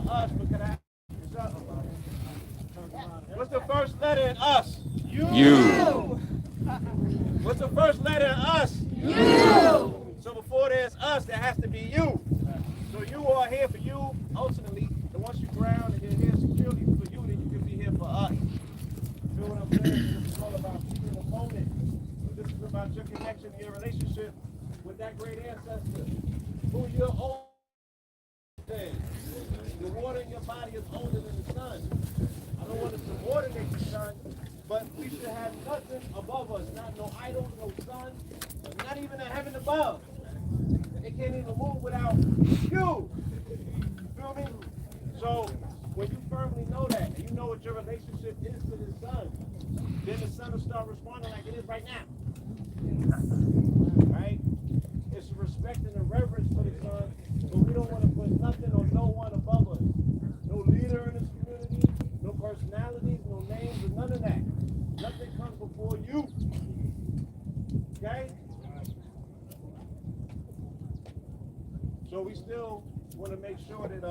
us, but can I? What's the first letter in us? You. What's the first letter in us? You. So before there's us, there has to be you. So you are here for you, ultimately. And once you ground and you're here securely for you, then you can be here for us. You feel what I'm saying? This is all about being an opponent. This is about your connection, your relationship with that great ancestor who you're older than. The water in your body is older than the sun. I don't want to subordinate the sun, but we should have nothing above us. Not no idols, no sun, not even the heaven above. It can't even move without you. Feel me? So when you firmly know that, and you know what your relationship is to the sun, then the sun will start responding like it is right now. Right? It's respect and a reverence for the sun, but we don't want to put nothing or no one above us. No leader in this community, no personalities, no names, or none of that. Nothing comes before you. Okay? So we still want to make sure that,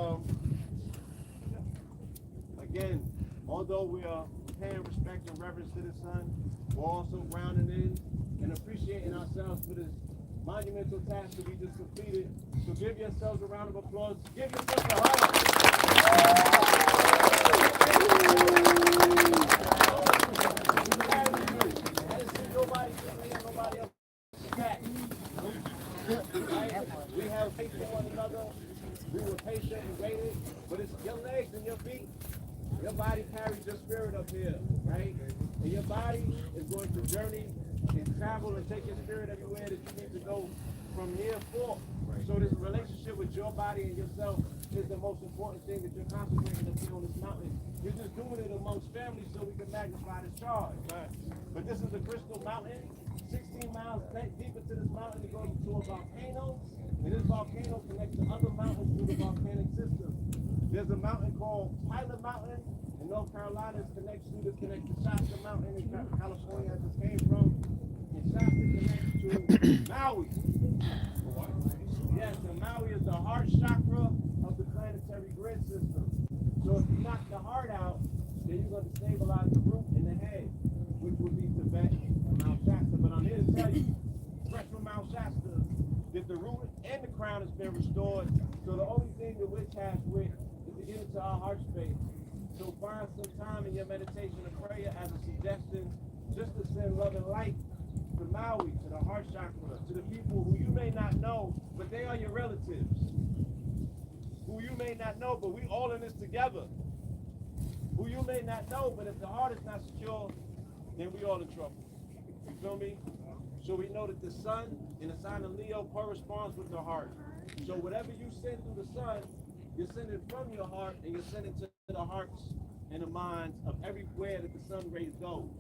again, although we are paying respect and reverence to the sun, we're also grounding in and appreciating ourselves for this monumental task that we just completed. So give yourselves a round of applause. Give yourselves a hug. I didn't see nobody sitting here, nobody else back. We have faith in one another. We were patient and waited, but it's your legs and your feet. Your body carries your spirit up here, right? And your body is going to journey and travel and take your spirit everywhere that you need to go from here forth. So this relationship with your body and yourself is the most important thing that you're concentrating up here on this mountain. You're just doing it amongst families so we can magnify this charge. Right? But this is the Crystal Mountain. 16 miles deep into this mountain, it goes to a volcano. And this volcano connects to other mountains through the volcanic system. There's a mountain called Pilot Mountain in North Carolina. It connects to Shasta Mountain in California, I just came from. And Shasta connects to Maui. Yes, and Maui is the heart chakra of the planetary grid system. So if you knock the heart out, then you're going to stabilize the root and the head, which would be Tibet and Mount Shasta. But I'm here to tell you, fresh from Mount Shasta, that the root and the crown has been restored. So the only thing that we're tasked with is to get into our heart space. So find some time in your meditation and prayer as a suggestion, just to send love and light to Maui, to the heart chakra, to the people who you may not know, but they are your relatives. Who you may not know, but we all in this together. Who you may not know, but if the heart is not secure, then we all in trouble. You feel me? So we know that the sun in the sign of Leo corresponds with the heart. So whatever you send through the sun, you're sending from your heart, and you're sending to the hearts and the minds of everywhere that the sun rays goes.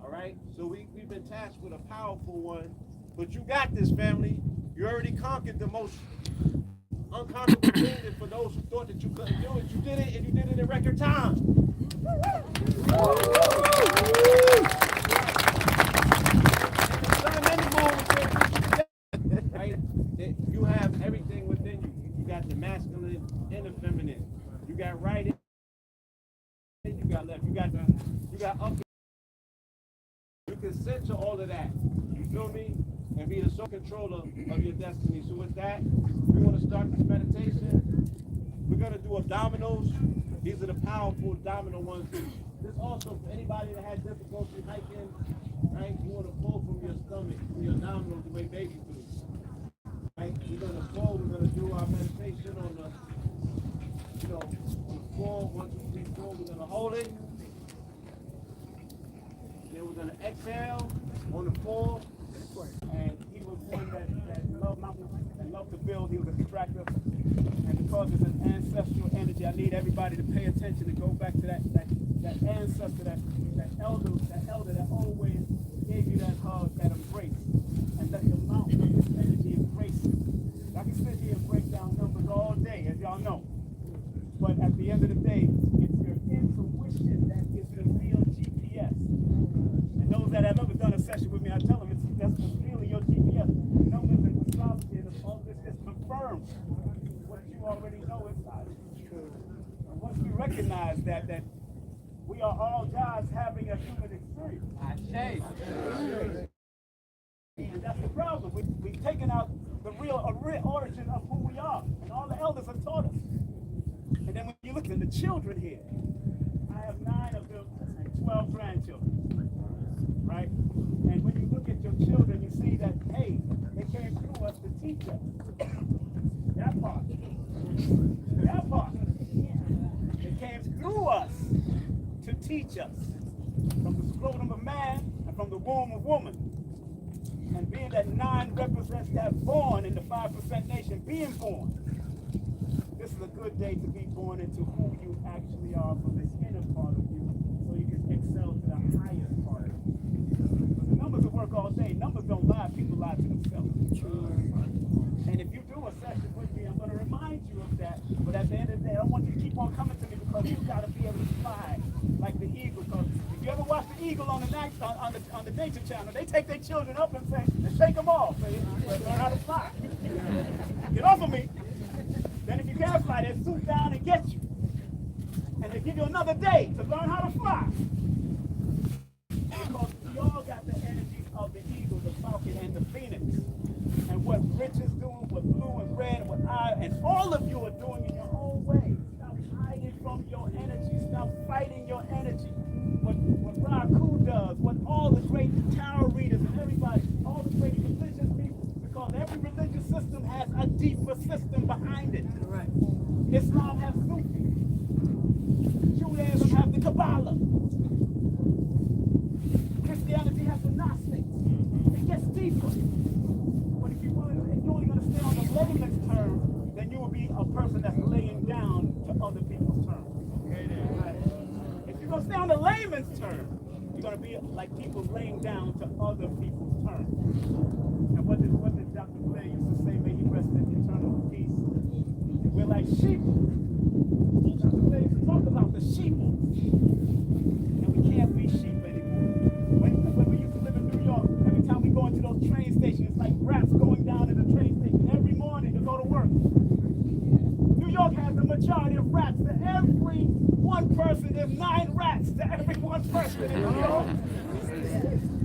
All right? So we've been tasked with a powerful one, but you got this, family. You already conquered the most unconquerable thing, and for those who thought that you couldn't do it, you did it, and you did it in record time. Right? You have everything within you. You got the masculine and the feminine. You got right and you got left. You got up. You can center all of that. You feel me? And be the sole controller of your destiny. So with that, we want to start this meditation. We're going to do abdominals. These are the powerful abdominal ones. This also for anybody that had difficulty hiking, right? You want to pull from your stomach, from your abdominals, the way babies do. Right? We're going to pull. We're going to do our meditation on the, on the floor. 1, 2, 3, 4. We're going to hold it. Then we're going to exhale on the floor. And he was one that loved mountains and loved to build. He was a contractor. And because it's an ancestral energy, I need everybody to pay attention and go back to that ancestor, that elder that always gave you that hug, that embrace. And let the mountain of this energy embrace you. I can sit here and break down numbers all day, as y'all know. But at the end of the day, it's your intuition that is the real GPS. And those that have ever done a session with me, I tell them that's really your GPS. Numbers and astrology and all this just confirms what you already know inside. recognize that we are all gods having a human experience. And that's the problem. We've taken out the real origin of who we are, and all the elders have taught us. And then when you look at the children here, I have 9 of them and 12 grandchildren, right? And when you look at your children, you see that, hey, they came through us to teach us. That part. That part. They came through us to teach us. From the scrotum of man and from the womb of woman. And being that 9 represents that born in the 5% nation, being born. This is a good day to be born into who you actually are from this inner part of you, so you can excel to the highest part of you. But the numbers will work all day. Numbers don't lie, people lie to themselves. And if you do a session with me, I'm going to remind you of that. But at the end of the day, I want you to keep on coming to me because you've got to be able to fly like the eagle. Because if you ever watch the eagle on the Nature Channel, they take their children up and say, and shake them off. Say, learn how to fly. Get off of me. Then if you can't fly, they swoop down and get you. And they give you another day to learn how to fly. Because we all got the energy of the eagle, the falcon, and the phoenix. And what Rich is doing, what Blue and Red, what I, and all of you are doing in your own way. Stop hiding from your energy. Stop fighting your energy. What Raku does, what all the great tarot readers and everybody, all the great religious people, because every religious system has a deeper system behind it. Right. Islam has Sufi. Judaism has the Kabbalah. Christianity has the Gnostics. It gets deeper. But if you're only going to stay on the layman's term, then you will be a person that's laying down to other people's terms. Right? If you're going to stay on the layman's term, you're going to be like people laying down to other people's terms. And what did Dr. Blair used to say, may he rest in eternal peace? We're like sheep. Dr. Blair used to talk about the sheep. And we can't be sheep anymore. When we used to live in New York, every time we go into those train stations, it's like rats going down to the train station every morning to go to work. New York has the majority of rats. To every one person, there's 9 rats to every one person in New York.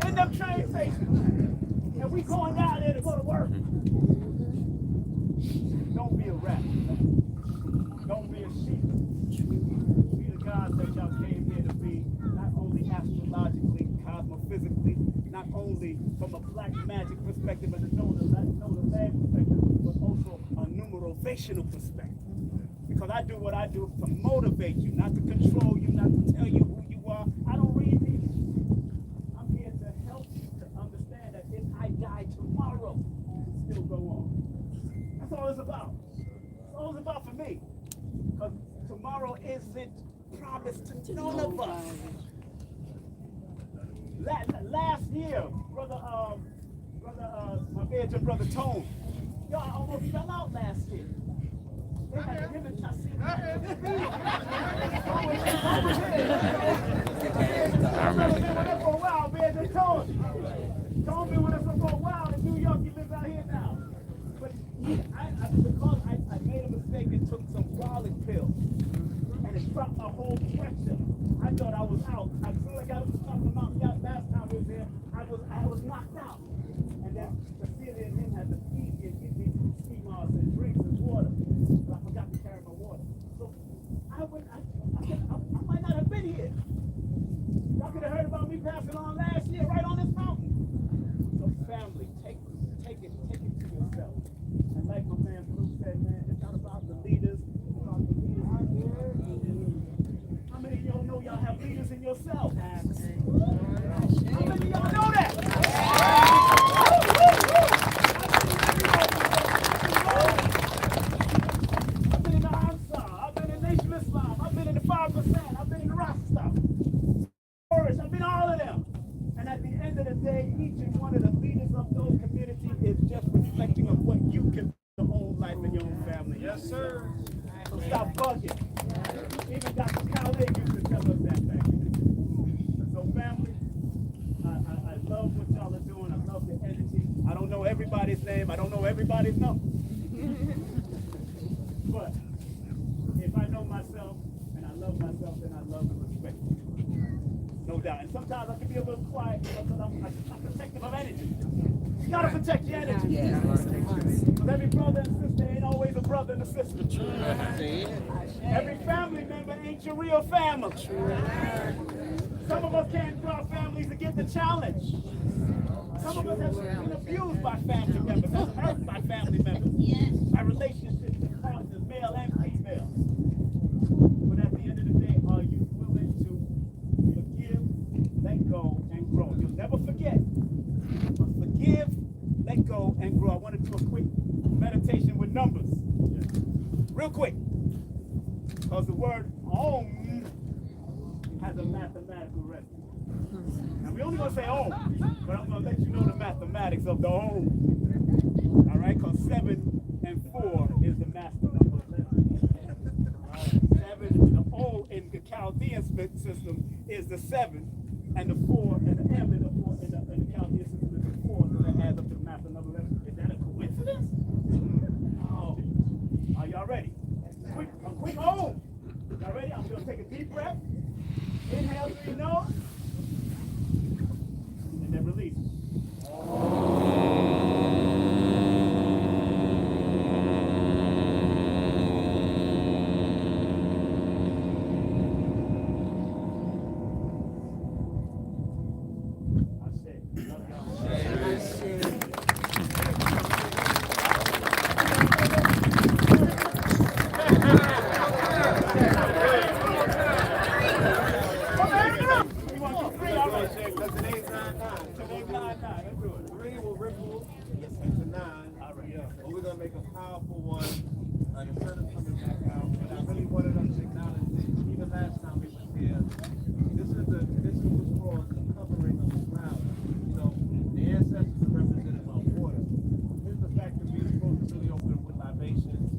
In them train stations. And we going down there to go to work. Don't be a rat. Don't be a sheep. Be the gods that y'all came here to be, not only astrologically, cosmophysically, not only from a black magic perspective and a know the land perspective, but also a numerovational perspective. Because I do what I do to motivate you, not to control you, not to tell you who you are. I don't read people. I'm here to help you to understand that if I die tomorrow, it still go on. That's all it's about. That's all it's about for me. Because tomorrow isn't promised to none of us. Last year, my bedroom brother Tone, y'all almost fell out last year. They had to give it to us. For a while, man. They told me. Tone been with us for a while in New York. He lives out here now. But because I made a mistake and took some garlic pills, and it dropped my whole pressure. I thought I was out. As soon as I got up to top of the mountain, last time we was there, I was knocked out. And then Cecilia and him had to feed me and give me ski masks and drinks and water. But I forgot to carry my water. So I might not have been here. Y'all could have heard about me passing on last year right on this mountain. So family, take it to yourself. And like my man Blue said, man, it's not about the leaders, it's about the leaders out here. How many of y'all know y'all have leaders in yourself? How many of y'all know that? I've been in the Ansar, I've been in Nation Islam, I've been in the 5%, I've been in the Rasta, I've been all of them. And at the end of the day, each and one of the leaders of those communities is just reflecting of what you can do in your own life and your own family. Yes, sir. So stop bugging. Even Dr. Khaled used to tell us that back then. So family, I love what y'all are doing. I love the energy. I don't know everybody's name. I don't know everybody's number. But if I know myself and I love myself, then I love and respect you. No doubt. And sometimes I can be a little quiet because I'm protective of energy. You gotta protect your energy. Yeah. Because every brother and sister ain't always a brother and a sister. Every family member ain't your real family. Some of us can't grow our families to get the challenge. Some of us have been abused by family members, been hurt by family members, by relationships and partners, male and female. But at the end of the day, are you willing to forgive, let go, and grow? You'll never forget. But forgive, let go, and grow. I want to do a quick meditation with numbers. Real quick. Because the word Om has a mathematical reference. Now, we're only going to say Om, but I'm going to let you know the mathematics of the Om. All right? Because 7 and 4 is the master number 11. 7, the O in the Chaldean system is the 7, and the 4, and the M in the 4 in the Chaldean system is the 4, so that adds up to the master number 11. Is that a coincidence? Oh. Are y'all ready? A quick Om. Y'all ready? I'm going to take a deep breath. Inhale through your nose. And then release. We're gonna make a powerful one. The sun is coming back out, but I really wanted us to acknowledge that even last time we were here, this is what's called the covering of the cloud. You know, the ancestors are represented by water. Here's the fact that we're supposed to really open with libations.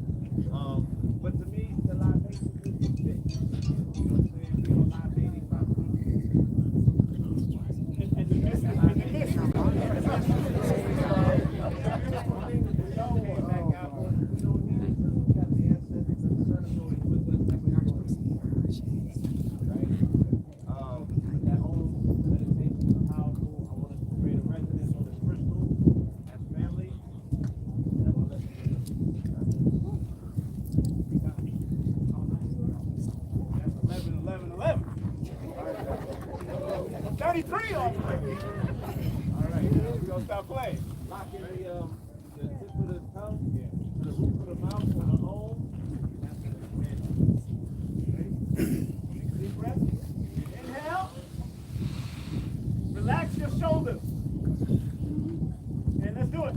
But to me, the libation is the fish. You know what I'm saying? We are libating by food. And the mist. Stop playing. Lock in the tip of the tongue, the roof of the mouth, and the home. Deep breath. Inhale. Relax your shoulders. And let's do it.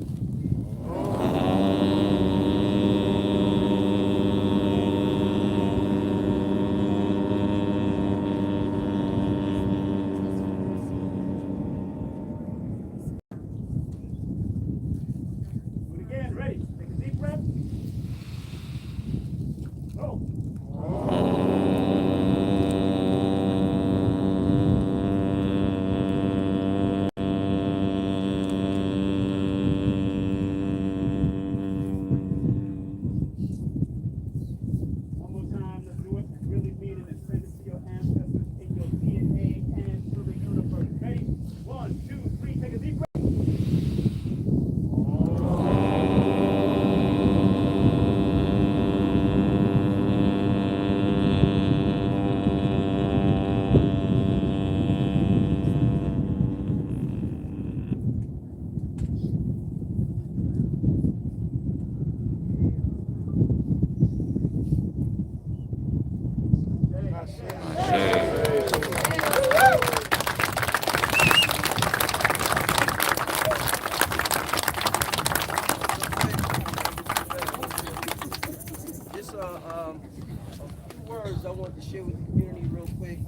words I want to share with the community real quick.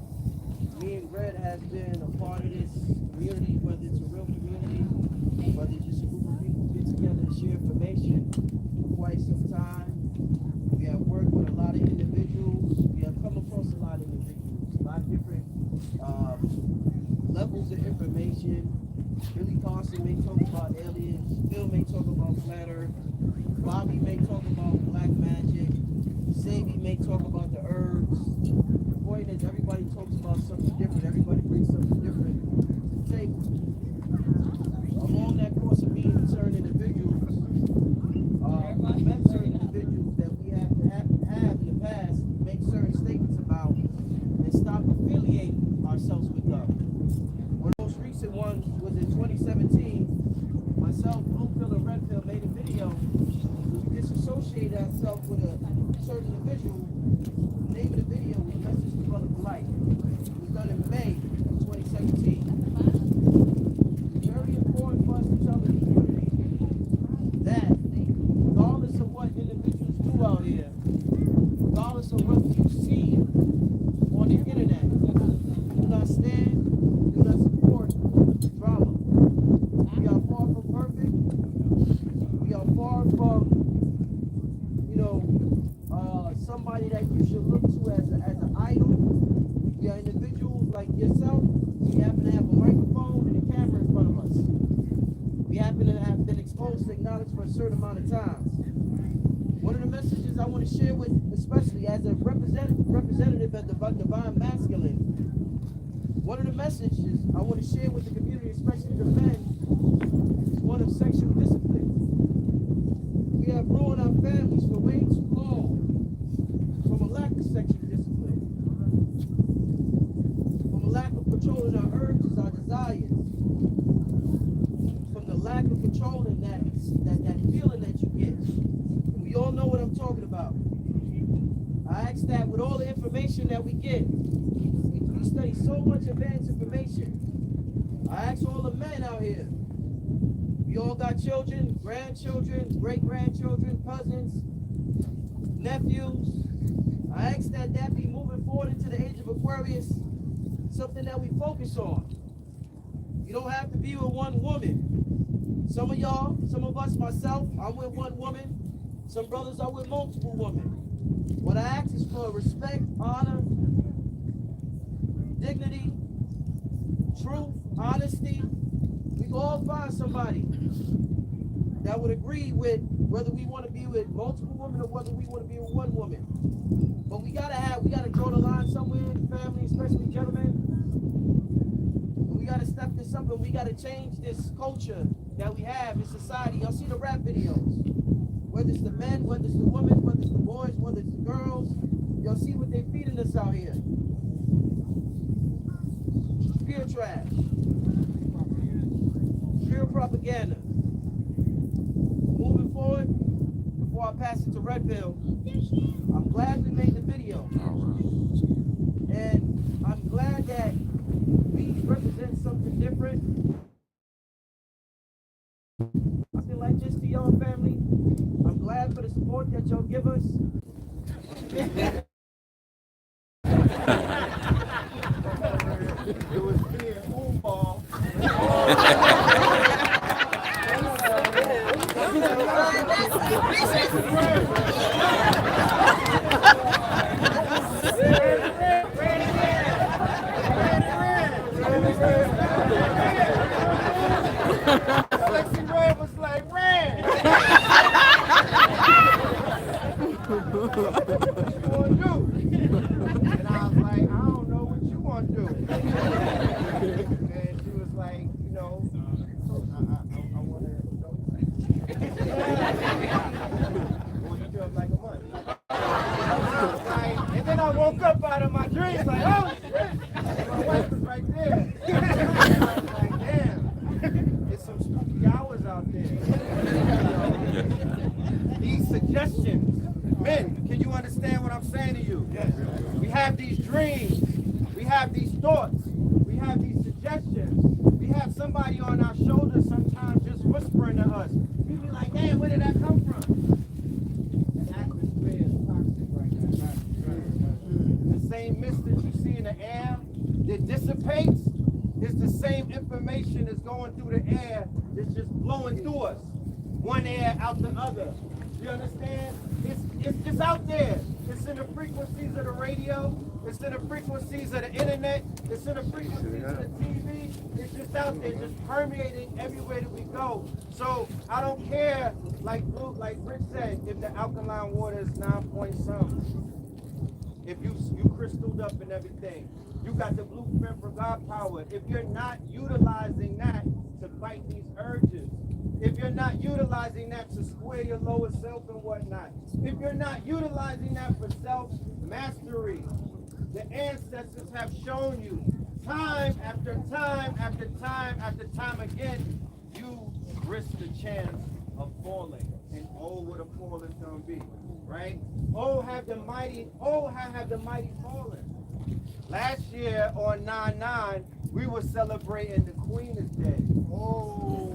Me and Red has been a part of this community, whether it's a real community, whether it's just a group of people get together to share information for quite some time. We have worked with a lot of individuals. We have come across a lot of individuals, a lot of different levels of information. Billy Carson may talk about aliens, Phil may talk about flat earth, Bobby may talk about black magic, Sadie may talk about the herbs. The point is ourselves with one of the most recent ones was in 2017. Myself, Bluefield, and Redfield made a video. We disassociated ourselves with a certain individual. The name of the video was Message to Brother for Life. It was done in May of 2017. It's very important for us to tell the community that regardless of what individuals do out here, regardless of what you see on the internet, do not stand, do not support drama. We are far from perfect. We are far from, somebody that you should look to as an idol. We are individuals like yourself. We happen to have a microphone and a camera in front of us. We happen to have been exposed to acknowledge for a certain amount of times. One of the messages I want to share with, especially as a representative of the divine masculine, one of the messages I want to share with the community, especially the men, is one of sexual discipline. We have ruined our families for way too long from a lack of sexual discipline, from a lack of controlling our urges, our desires, from the lack of controlling that feeling that you get. And we all know what I'm talking about. I ask that with all the information that we get, we study so much advanced information. I ask all the men out here, we all got children, grandchildren, great-grandchildren, cousins, nephews. I ask that be moving forward into the age of Aquarius, something that we focus on. You don't have to be with one woman. Some of y'all, some of us, myself, I'm with one woman. Some brothers are with multiple women. What I ask is for respect, honor, dignity, truth, honesty. We can all find somebody that would agree with whether we want to be with multiple women or whether we want to be with one woman. But we gotta draw the line somewhere in family, especially gentlemen. We gotta step this up and we gotta change this culture that we have in society. Y'all see the rap videos. Whether it's the men, whether it's the women, whether it's the boys, whether it's the girls, y'all see what they're feeding us out here. Pure trash. Pure propaganda. Moving forward, before I pass it to Redfield, I'm glad we made the video. And I'm glad that we represent something different. Something like this to y'all family. I'm glad for the support that y'all give us. It was me and Oomball. Sexy Red was like, Red! What you want to do? And I was like, I don't know what you want to do. And she was like, I want to like a month. And then I woke up out of my dreams like, oh shit! My wife was right there. I was like, damn, it's some spooky hours out there. These suggestions, men, can you understand what I'm saying to you? Yes. We have these dreams, we have these thoughts, we have these suggestions. We have somebody on our shoulders sometimes just whispering to us. We be like, damn, where did that come from? The atmosphere is toxic right now. The same mist that you see in the air that dissipates is the same information that's going through the air that's just blowing through us. One air out the other. You understand? It's just out there. It's in the frequencies of the radio. It's in the frequencies of the internet. It's in the frequencies of the TV. It's just out there, just permeating everywhere that we go. So I don't care, like Rich said, if the alkaline water is 9 point something. If you crystalled up and everything, you got the blueprint for God power. If you're not utilizing that to fight these urges, if you're not utilizing that to square your lower self and whatnot, if you're not utilizing that for self-mastery, the ancestors have shown you time after time after time after time again, you risk the chance of falling. And oh, what a fall it's gonna be, right? Oh, have the mighty fallen. Last year on 9/9, we were celebrating the Queen is dead. Oh,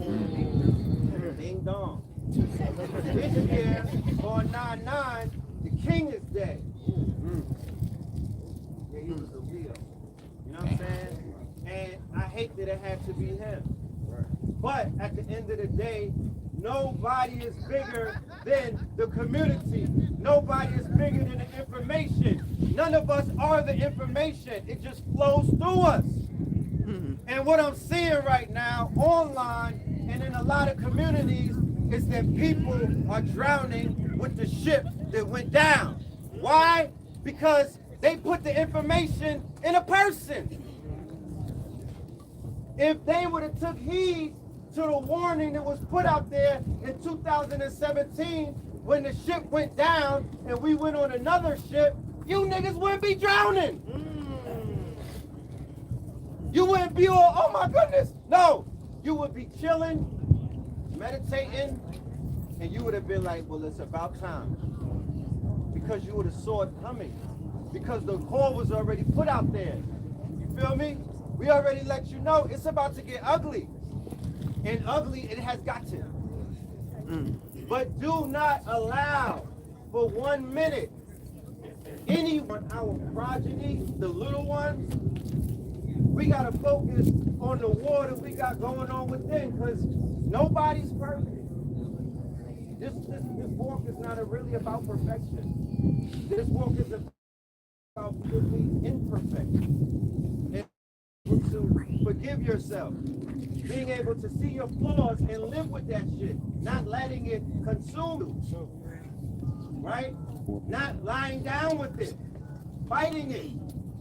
ding dong. This year on 9/9, the King is dead. Yeah, he was a real. You know what I'm saying? And I hate that it had to be him. But at the end of the day, nobody is bigger than the community. Nobody is bigger than the information. None of us are the information. It just flows through us. And what I'm seeing right now online and in a lot of communities is that people are drowning with the ship that went down. Why? Because they put the information in a person. If they would have took heed to the warning that was put out there in 2017 when the ship went down and we went on another ship, you niggas wouldn't be drowning. You wouldn't be all, oh my goodness. No, you would be chilling, meditating, and you would have been like, well, it's about time. Because you would have saw it coming. Because the call was already put out there. You feel me? We already let you know it's about to get ugly. And ugly, it has gotten. But do not allow for 1 minute anyone, our progeny, the little ones, we got to focus on the war that we got going on within, because nobody's perfect. This walk is not really about perfection. This walk is about being imperfect. To forgive yourself, being able to see your flaws and live with that shit, not letting it consume you, right? Not lying down with it, fighting it.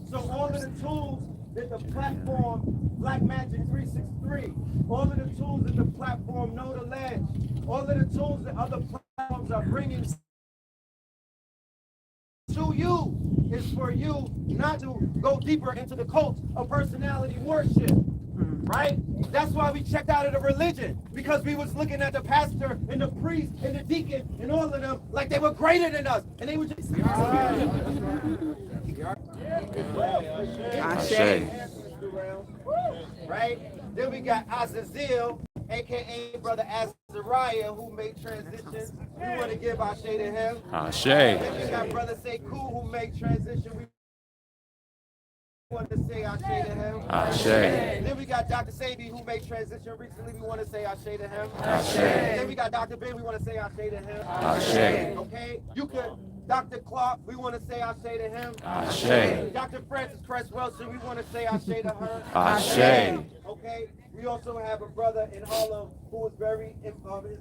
So all of the tools that the platform Blackmagik363, all of the tools that the platform Know the Ledge, all of the tools that other platforms are bringing to you is for you not to go deeper into the cult of personality worship, right? That's why we checked out of the religion, because we was looking at the pastor and the priest and the deacon and all of them like they were greater than us, and they were just right? Then we got Azazel, aka Brother Azariah, who made transitions. We want to give Ashe to him. Ashe. Then we got Brother Sekou, who made transition. We want to say Ashe to him. Ashe. Then we got Dr. Sabi, who made transition recently. We want to say Ashe to him. Ashe. Then we got Dr. Ben. We want to say Ashe to him. Ashe. Okay? You could. Dr. Clark, we want to say Ashe to him. Ashe. Dr. Frances Cress Wilson, we want to say Ashe to her. Ashe. Okay? We also have a brother in Harlem who was very, his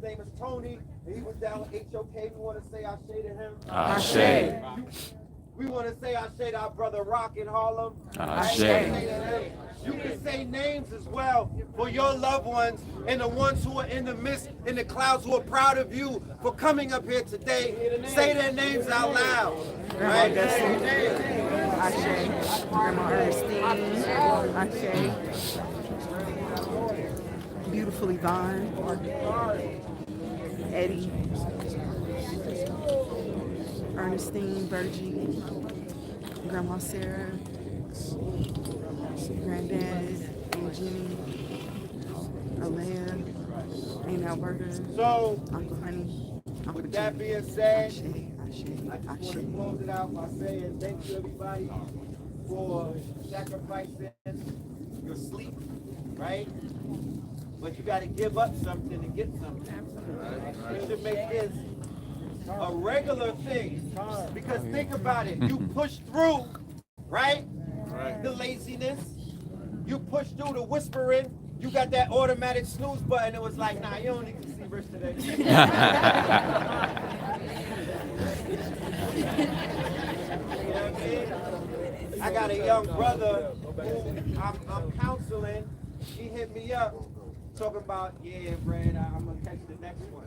name is Tony, and he was down with HOK. We want to say Ashe to him. Ashe. We want to say Ashe to our brother Rock in Harlem. Ashe. You can say names as well for your loved ones and the ones who are in the midst, in the clouds, who are proud of you for coming up here today. Say their names out loud. Right? Ashe. Grandma Ernestine. Ashe. Beautiful Yvonne. Eddie. Ernestine, Virgie. Grandma Sarah. Granddad, Aunt Jenny, Alea, Aunt Alberta, So, Uncle Honey, Uncle with that Jim. being said, Ashe, I just want to close it out by saying thank you everybody for sacrificing your sleep, right? But you got to give up something to get something. You should make this a regular thing, because think about it. You push through, right? The laziness. You push through the whispering. You got that automatic snooze button. It was like, nah, you don't need to see verse today. You know what I mean? I got a young brother who I'm counseling. He hit me up talking about, yeah, Brad, I'm going to catch the next one.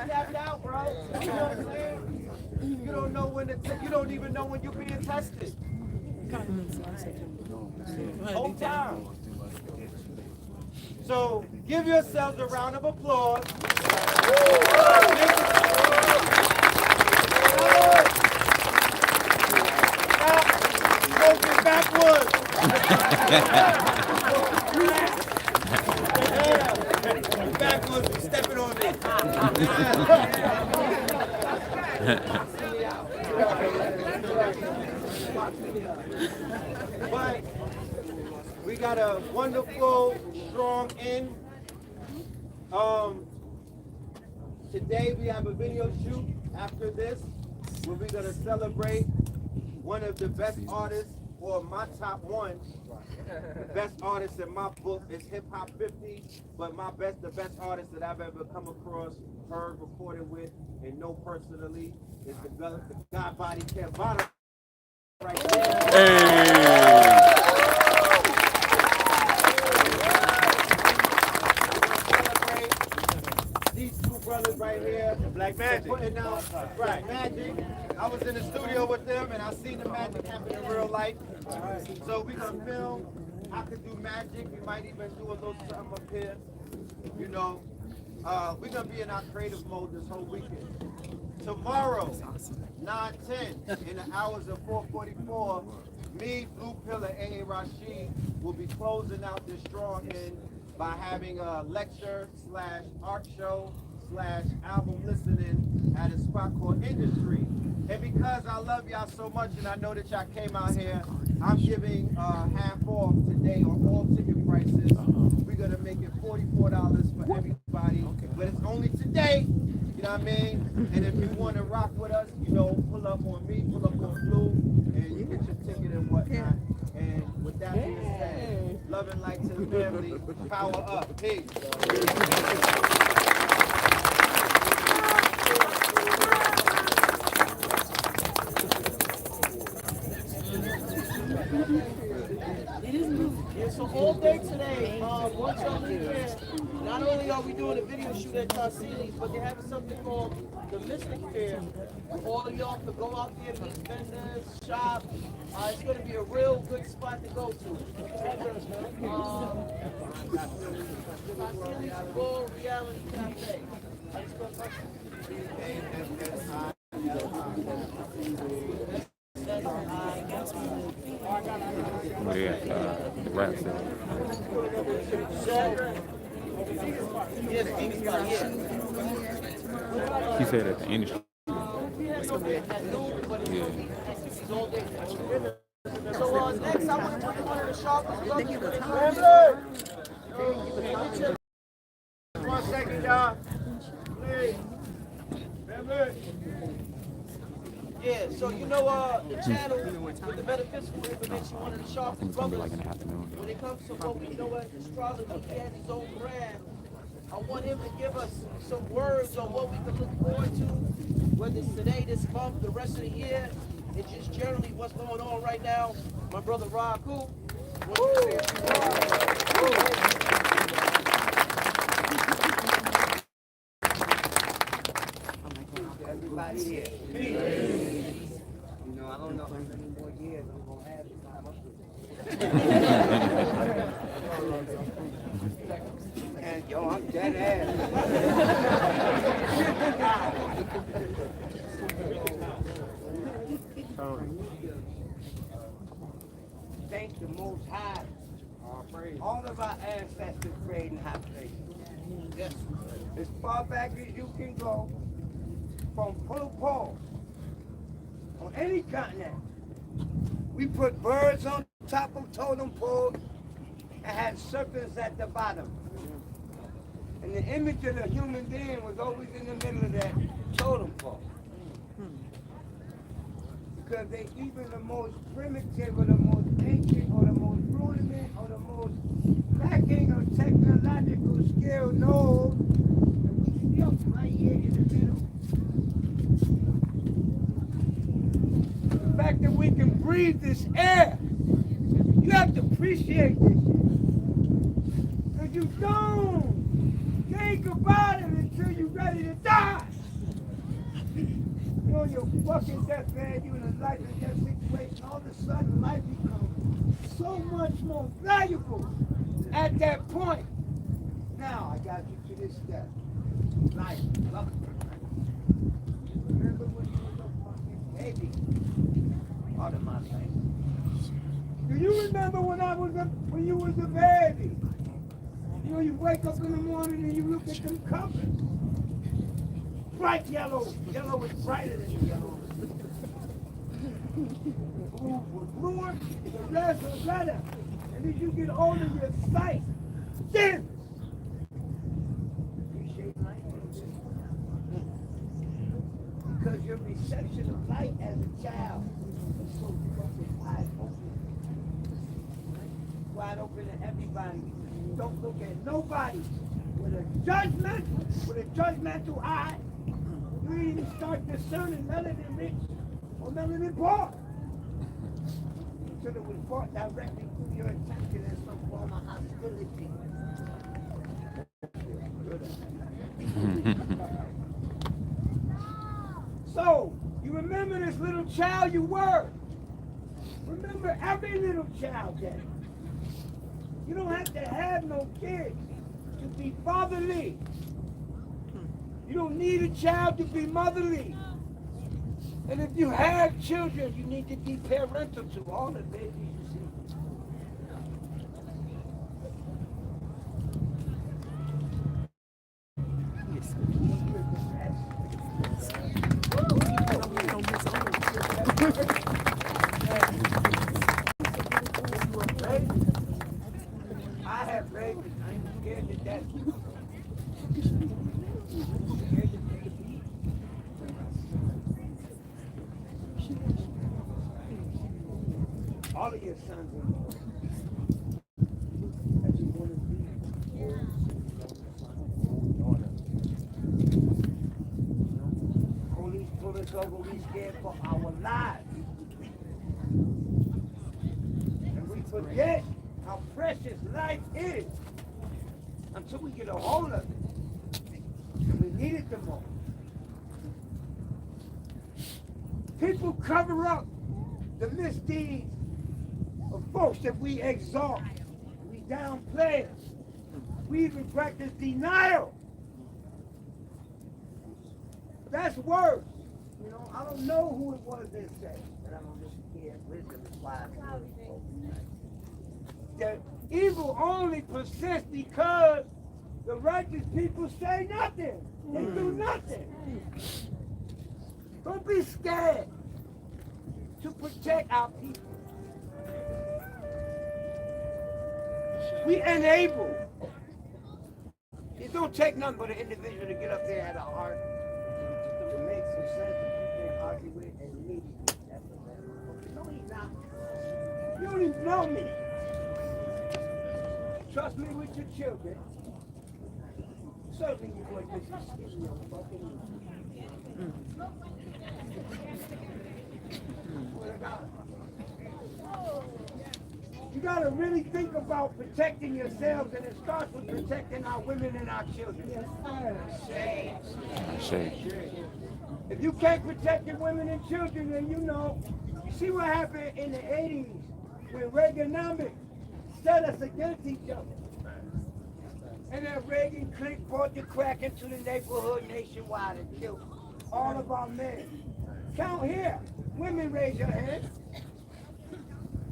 Tapped out, bro. You know what I'm saying? You don't know when you don't even know when you're being tested. Whole time. So give yourselves a round of applause. Smoking backwards. Backwards, stepping on me. But we got a wonderful, strong end. Today we have a video shoot after this where we're going to celebrate one of the best artists, or my top one. The best artist in my book is Hip Hop 50, but the best artist that I've ever come across, heard, recorded with, and know personally is the God Body Kevana right there. These two brothers right here, Blackmagik. putting out Blackmagik. I was in the studio with them and I seen the magic happen in real life. So we're gonna film. I could do magic. We might even do a little something up here. You know, we're gonna be in our creative mode this whole weekend. Tomorrow, 9:10, in the hours of 4:44, me, Blue Pill, and A.A. Rashid will be closing out this strong end by having a lecture / art show / album listening at a spot called Industry. And because I love y'all so much and I know that y'all came out here, I'm giving half off today on all ticket prices. We're gonna make it $44 for everybody, but it's only today. You know what I mean? And if you want to rock with us, you know, pull up on me, pull up on Blue, and you get your ticket and whatnot. And with that being said, love and light to the family. Power up. Peace. Yeah, so all day today, once y'all leave here, not only are we doing a video shoot at y'all cities, but they're having something called the Mystic Fair. All of y'all can go out there, meet vendors, shop. It's going to be a real good spot to go to. Full Reality Cafe. Where they at? The rap set. He said at the industry. Yeah. So next I want to put one of the sharpest brothers. 1 second, y'all. Please. Yeah, so you know the channel with the metaphysical information, one of the sharpest It's gonna be brothers. like in the afternoon. When it comes to what we know as astrology, he has his own brand. I want him to give us some words on what we can look forward to, whether it's today, this month, the rest of the year, and just generally what's going on right now. My brother Raku. Everybody here. You know, I don't know how many more years I'm going to have this time up with. And yo, I'm dead ass. Thank the Most High. All of our ancestors prayed in high places. Yes. As far back as you can go, from full pole, on any continent, we put birds on top of totem poles and had serpents at the bottom. And the image of the human being was always in the middle of that totem pole. Because they even the most primitive or the most ancient or the most rudiment or the most lacking of technological skill knows that we still right here in the middle. The fact that we can breathe this air, you have to appreciate this shit. Because you don't think about it until you're ready to die. You're on your fucking deathbed, you're in a life and death situation, all of a sudden life becomes so much more valuable at that point. Now I got you to this step. Life, love it. Remember when you was a fucking baby? Part of my life. Do you remember when you was a baby? You know, you wake up in the morning and you look at them covers. Bright yellow. Yellow is brighter than yellow. Blue was bluer, the red was redder. And as you get older, your sight dims. Appreciate life. Because your reception of light as a child is so fucking wide open. Wide open to everybody. Don't look at nobody with a judgmental eye. You even start discerning melanin rich or melanin poor. Until it was brought directly to your attention as some form of hostility. So, you remember this little child you were. Remember every little child that. You don't have to have no kids to be fatherly. You don't need a child to be motherly. And if you have children, you need to be parental to all the babies you see. I have babies. I'm scared to death. All of your sons and daughters. That you want to be. Police pull us over, we scared for our lives. And we forget how precious life is until we get a hold of it. And we need it the most. People cover up the misdeeds of folks that we exalt. We downplay us. We even practice denial. That's worse. You know, I don't know who it was that said, but I'm just here. Wisdom is wise. The evil only persists because the righteous people say nothing. They do nothing. Don't be scared to protect our people. We enable. It don't take nothing but an individual to get up there and have a heart to make some sense that you can argue with and immediately. That's the matter. No, he's not. You don't even know me. Trust me with your children. Certainly you boy this is your fucking You gotta really think about protecting yourselves, and it starts with protecting our women and our children. If you can't protect your women and children, then you know, you see what happened in the 80s when Reaganomics set us against each other. And that Reagan clique brought the crack into the neighborhood nationwide and killed all of our men. Count here. Women, raise your hand.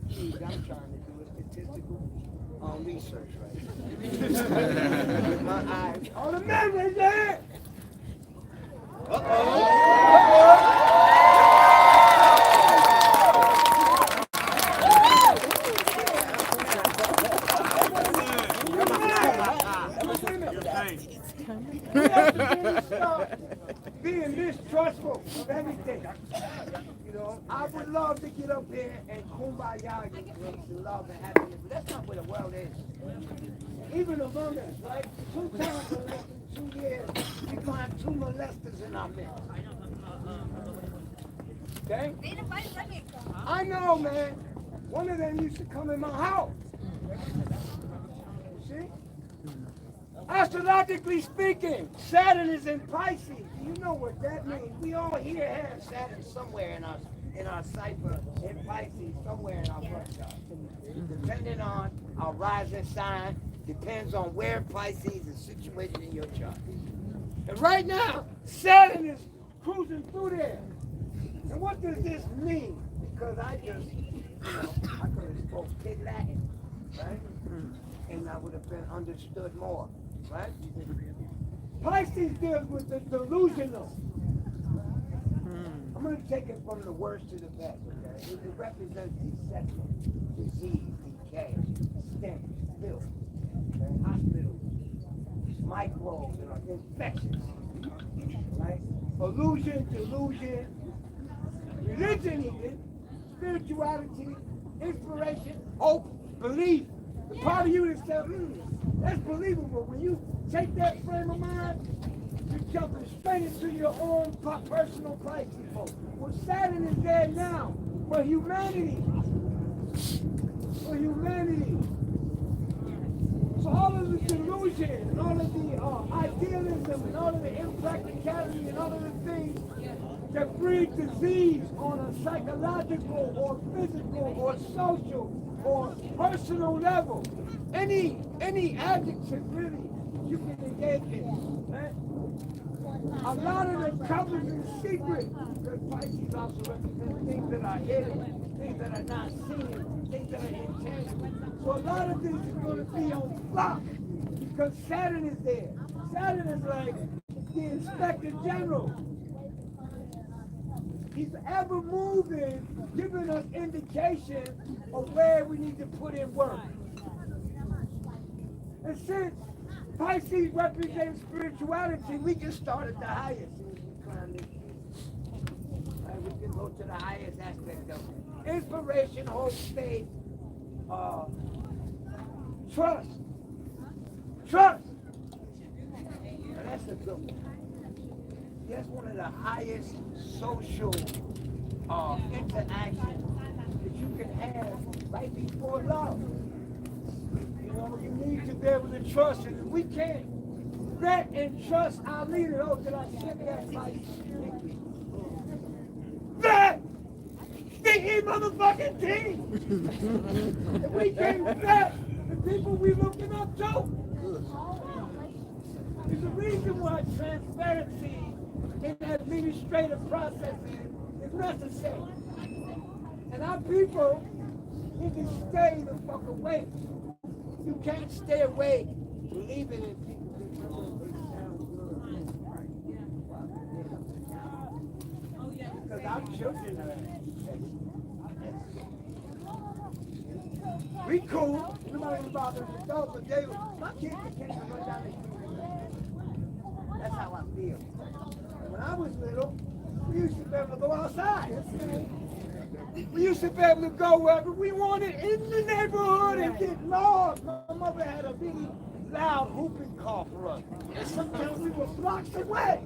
Jeez, I'm trying to do a statistical research right now. With my eyes. All the men, raise your hand. We have to really stop being mistrustful of everything. You know, I would love to get up here and kumbaya and love and happiness, but that's not where the world is. Even among us, right? 2 times in 2 years, we find 2 molesters in our midst. Okay? I know, man. One of them used to come in my house. You see? Astrologically speaking, Saturn is in Pisces. Do you know what that means? We all here have Saturn somewhere in our cipher, in Pisces, somewhere in our birth chart. Depending on our rising sign, depends on where Pisces is situated in your chart. And right now, Saturn is cruising through there. And what does this mean? Because I just, I could have spoke Pig Latin, right? And I would have been understood more, right? Pisces deals with the delusional. I'm going to take it from the worst to the best, okay? It represents deception, disease, decay, stench, filth, okay? Hospitals, microbes, infections, right? Illusion, delusion, religion even, spirituality, inspiration, hope, belief. The part of you that says, that's believable. When you take that frame of mind, you're jumping straight into your own personal Pisces mode. Well, Saturn is there now for humanity. For humanity. So all of the delusion, and all of the idealism, and all of the impracticality, and all of the things that breed disease on a psychological or physical or social or personal level, any adjective really you can engage in, right? A lot of the covers in secret, because Pisces also represents things that are hidden, things that are not seen, things that are intangible. So a lot of this is going to be on block because Saturn is there. Saturn is like the Inspector General. He's ever moving, giving us indication of where we need to put in work. And since Pisces represents spirituality, we can start at the highest. Right, we can go to the highest aspect of it. Inspiration, hope, faith, trust. Trust. Now that's a good one. That's one of the highest social interactions that you can have right before love. You know, you need to be able to trust, and if we can't vet and trust our leader, oh, did I ship that light? Vet! Stinky motherfucking team! If we can't vet the people we looking up to, there's a reason why transparency in administrative processes is necessary. And our people need to stay the fuck away. You can't stay away believing in people because our children are we cool. Nobody about the adults, but they, my kids can't run down the street. That's how I feel. When I was little, we used to be able to go outside. We used to be able to go wherever we wanted in the neighborhood and get lost. My mother had a really loud whooping call for us. And sometimes we were blocks away.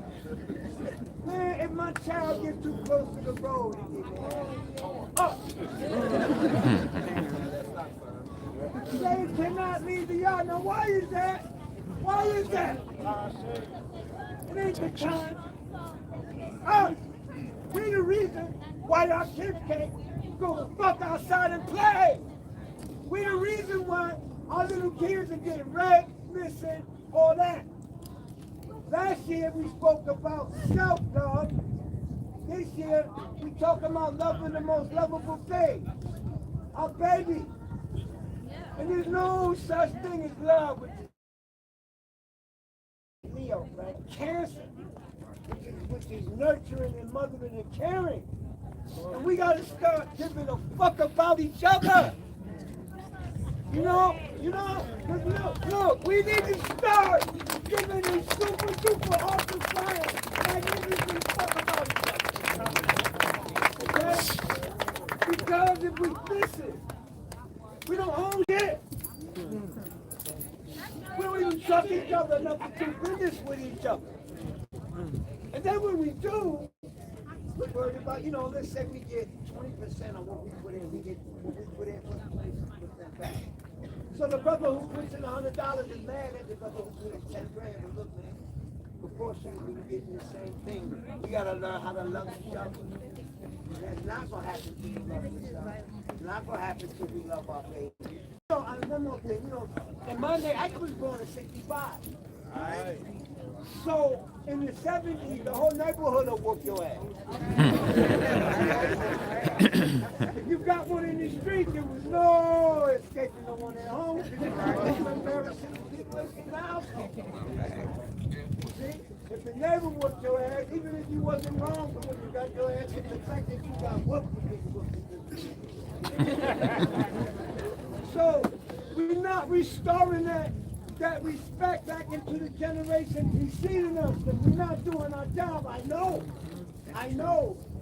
Man, if my child gets too close to the road, he gets up. They cannot leave the yard. Now, why is that? Why is that? It ain't the time. We the reason why our kids can't go the fuck outside and play. We the reason why our little kids are getting raped, missing, all that. Last year we spoke about self-love. This year we talking about loving the most lovable thing, our baby. And there's no such thing as love with Leo, right? Cancer, which is nurturing and mothering and caring. And we gotta start giving a fuck about each other. You know, look, we need to start giving these super awesome science magnificent fuck about each other. Okay? Because if we miss it, we don't own it. We don't even trust each other enough to do business with each other. And then when we do, We're worried about, let's say we get 20% of what we put in. We get what we put in, 20% back. So the brother who puts in $100 is mad at the brother who put in 10 grand. But look, man, proportionally we're getting the same thing. We gotta learn how to love each other. That's not gonna happen till we love each other. It's not gonna happen till we love our baby. One more thing, in my day, I was born in 65. Right. So in the 70s, the whole neighborhood will whoop your ass. If you got one in the street, there was no escaping the one at home. Embarrassing people in the house. See? If the neighbor whooped your ass, even if you wasn't wrong for when you got your ass, it's the fact that you got whooped. So we're not restoring that respect back into the generation preceding us, and we're not doing our job. I know.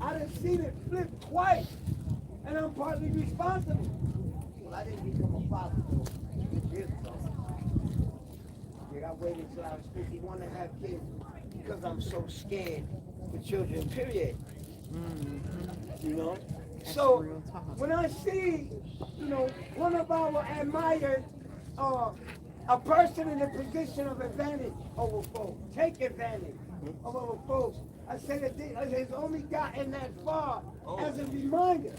I done seen it flip twice, and I'm partly responsible. Well, I didn't become a father until 6 years ago. I waited until I was 51 to have kids because I'm so scared for children, period. So when I see, one of our admired, a person in a position of advantage over folks, take advantage of other folks, I say that has only gotten that far as a reminder.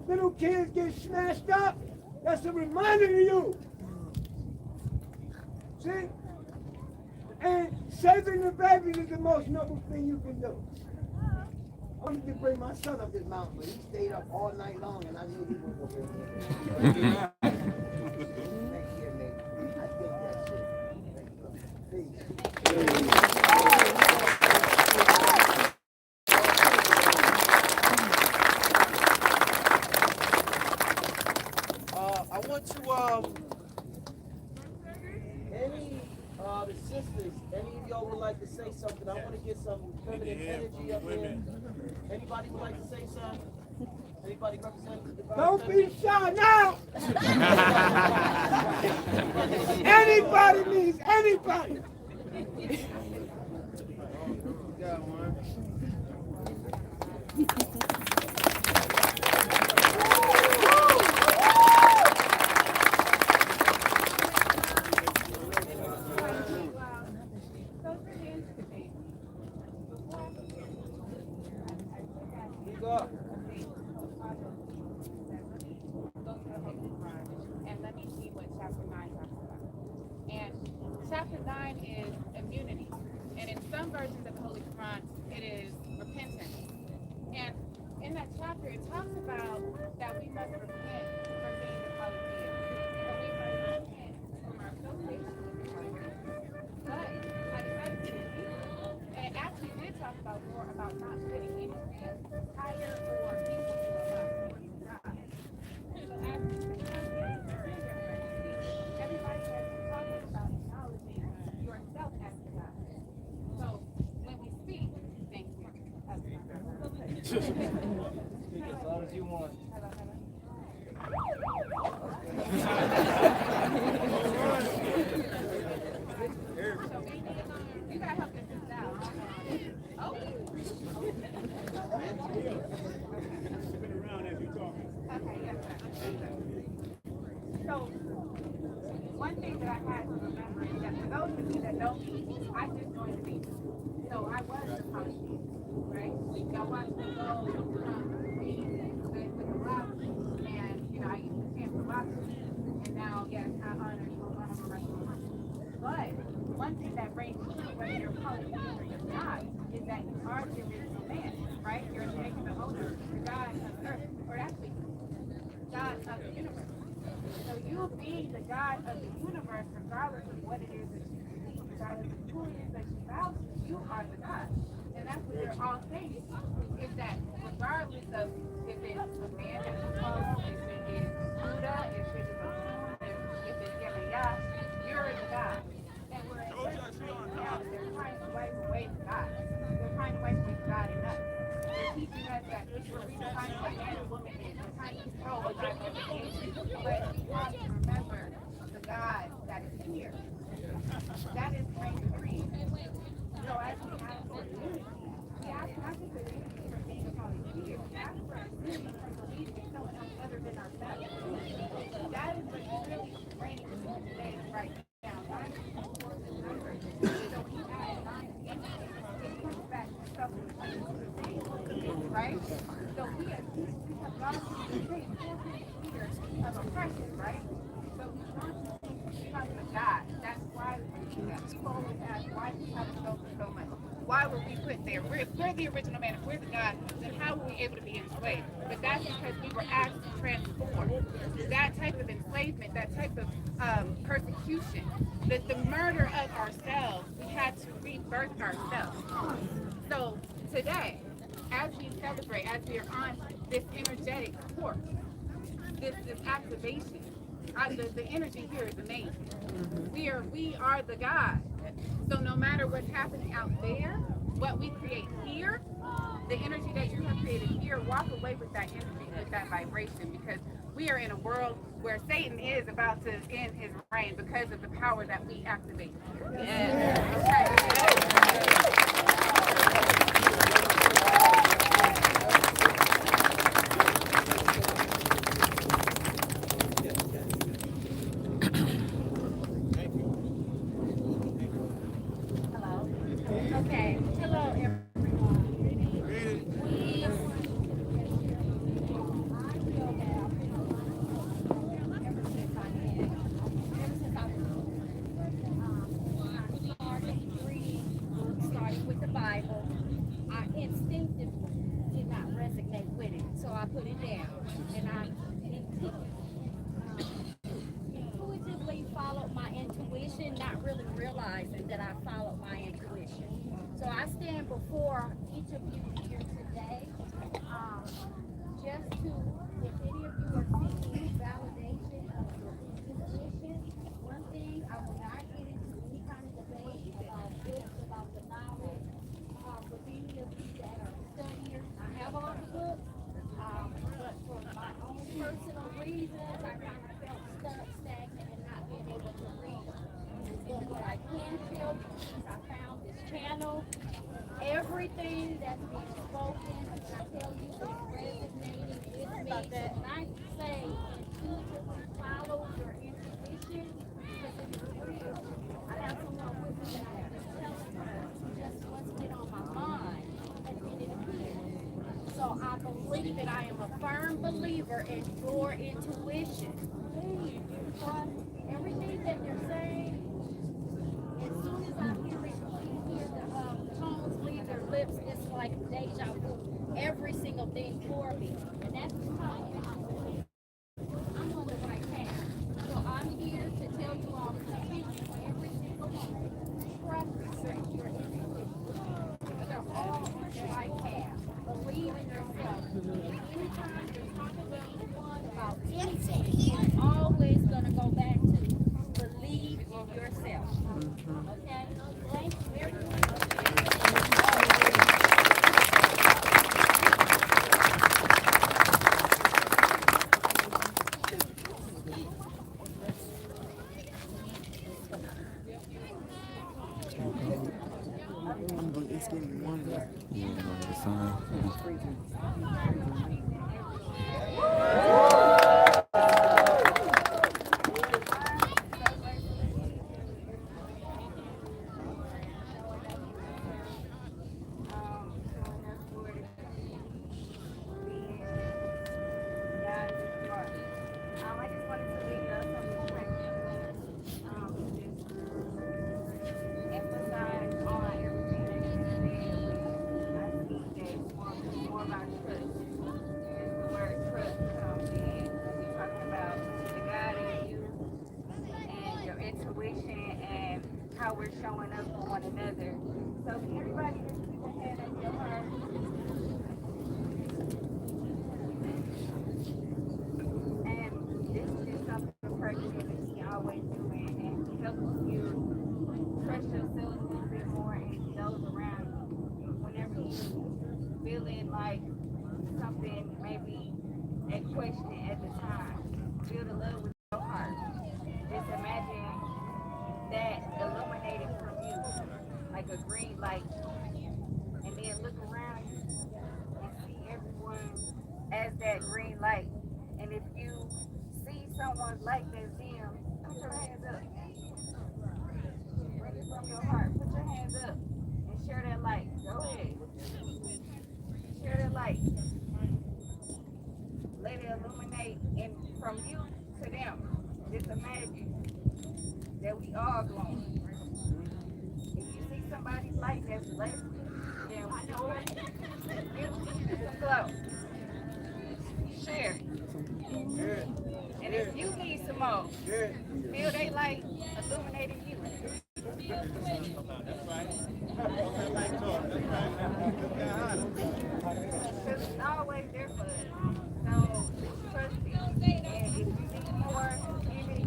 Little kids get snatched up, that's a reminder to you. See? And saving the baby is the most noble thing you can do. I wanted to bring my son up this mountain, but he stayed up all night long, and I knew he wasn't going to be able to. Next year, maybe. I think that's it. Peace. I want to, the sisters, any of y'all would like to say something? I want to get some feminine energy up here. Anybody would like to say something? Anybody represent the Don't be shy now! Anybody means anybody! Got one. And let me see what chapter 9 talks about. And chapter 9 is immunity. And in some versions of the Holy Quran, it is repentance. And in that chapter, it talks about that we must repent from being the polytheists. That we must repent from our association with the polytheists. But I decided to do it. And it actually did talk about more about not putting anything higher or equal to God. So as everybody has been talking about acknowledging yourself as the God. So when we speak, thank you. Speak as loud as you want. You gotta help this out. Oh. Okay, yes, sir. So, one thing that I had to remember is that for those of you that know me, I just joined the beat. So I was the polytheist, right? Y'all watched me go with the rock, and I used to stand for boxing, and now, yes, I honor so I'm a wrestler. But one thing that brings you whether you're polytheist or you're not is that you are the original man, right? You're taking the owner, the God of earth, or actually God of the universe. So you being the God of the universe, regardless of what it is that you believe, regardless of who it is that you bow to, you are the God. And that's what you're all saying, is that regardless of if it's a man that you follow, if it is Buddha, if it is a moon, if it's Yahweh, you're the God. And we're now they're trying to wipe away the God. They're trying to wipe away the God in us. They're teaching us that we're redefining what man and woman is. We're trying to control what God is. But we have to remember the God that is here. That is reign supreme. So as we ask for unity, we ask not just for right? So we have gone through the same 400 years of oppression, right? But we want to because of God. That's why people always ask, why do you have to go through so much? Why were we put there? If we're the original man, if we're the God, then how were we able to be enslaved? But that's because we were asked to transform. That type of enslavement, that type of persecution, the murder of ourselves, we had to rebirth ourselves. So today, as we celebrate, as we are on this energetic course, this activation, the energy here is amazing. We are the God. So no matter what's happening out there, what we create here, the energy that you have created here, walk away with that energy, with that vibration, because we are in a world where Satan is about to end his reign because of the power that we activate here. Hello. Okay. Hello, everyone. Starting with the Bible, I instinctively did not resonate with it, so I put it down, and I intuitively followed my intuition, not really realizing that I followed my intuition. So I stand before each of you here today, just to, if any of you are seeking validation of your intuition, one thing, I will not get into any kind of debate about books, about the knowledge, with any of you that are studiers. I have all the books, but for my own personal reasons, I kind of felt stuck, stagnant, and not being able to read. But what I can tell you is I found this channel. Everything that's being spoken, I tell you, is resonating with me. When I say intuitively follow your intuition, because it is real. I have someone with me that I have been telling her just what's been on my mind, and then it appears. So I believe that I am a firm believer in your intuition. Please trust everything that they're saying. As soon as I hear the tones leave their lips, it's like deja vu. Every single thing for me. And that's because I'm on the right path. So I'm here to tell you all something for every single one. Trust your intuition. They're all on the right path. Believe in yourself. Anytime you're talking to anyone about anything, it's always going to go back to believe in yourself. Okay? Thank you, everyone. It's getting warmer. Yeah, the sun. I just wanted to leave us some reflection, emphasize on everything that you said. I see that more about trust. As the word trust comes in, we're talking about the God in you and your intuition and how we're showing up for one another. So can everybody just keep a hand at your heart? And this is something personal that he always doing and helps you trust yourself a little bit more and those around you. Whenever you're feeling like something maybe a question at the time, feel the love with your heart. Just imagine that illuminating from you like a green light, and then look around you and see everyone as that green light. And if you see someone's light that's dim, put your hands up. Bring it from your heart. Put your hands up and share that light. Go ahead. Share that light. dog alone. If you see somebody's light that's less, then you know what? Give some glow. Share. And if you need some more, feel they light illuminating you. Because it's always there for us. So trust me. And if you need more, give it.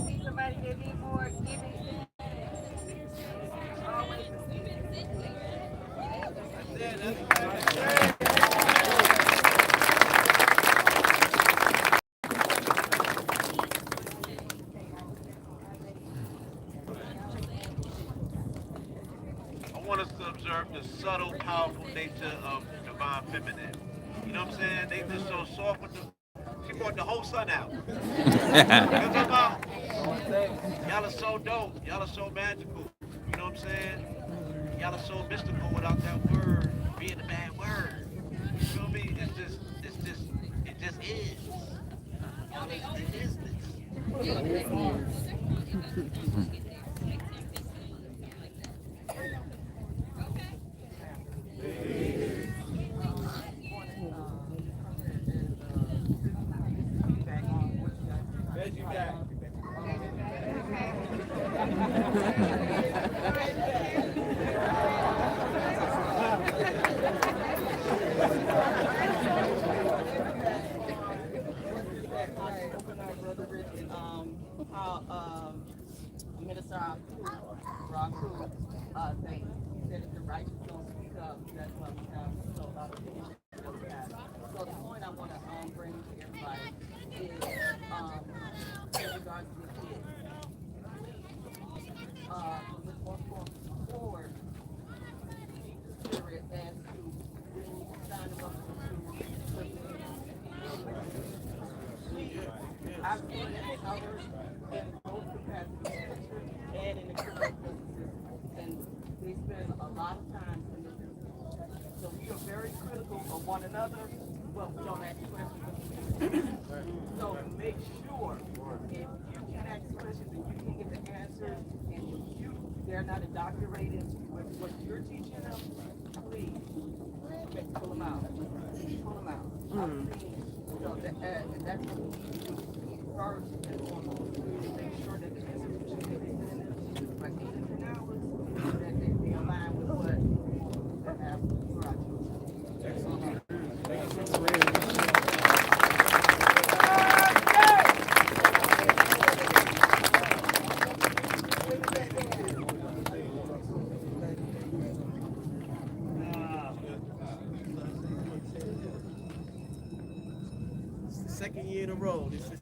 See somebody that need more, give it. Always receive it. I want us to observe the subtle, powerful nature of divine feminine. You know what I'm saying? They just so soft with the. She brought the whole sun out. You know what I'm talking about? Y'all are so dope. Y'all are so magical. You know what I'm saying? Y'all are so mystical without that word being a bad word. You feel me? It just is. Y'all it is this. Minister Raku thing. He said if the righteous don't speak up, that's why we have so a lot of things that we have. So the point I want to bring to everybody is in regards to the kids. Going forward, consider it as to sign them up to I've seen it covered in both capacities and in the criminal system. And they spend a lot of time in the system. So we are very critical of one another, but we don't ask questions. So make sure if you can ask questions and you can get the answers and they're not indoctrinated with what you're teaching them, please pull them out. Pull them out. So that's what we need to do first and foremost. Make sure that the institution that they send in like 8 to 10 hours, that they align with what they have for our children. Second year in a row. This is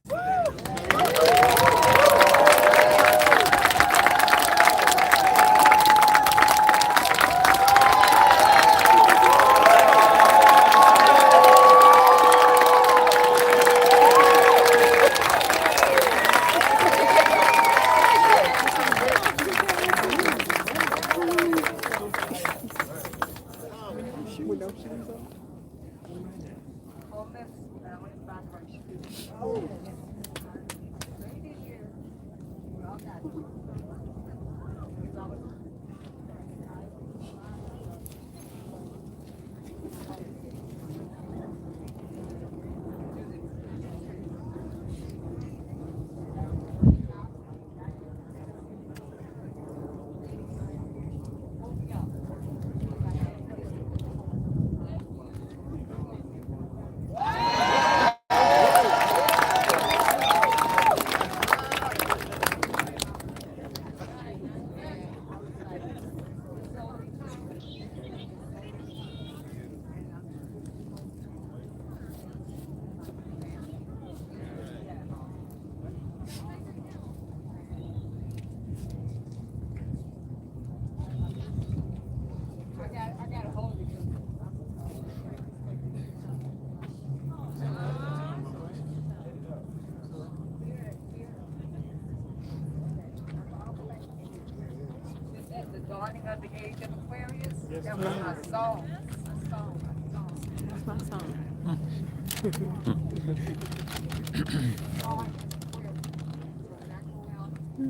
Of the age of Aquarius, that was my song. That's my song. We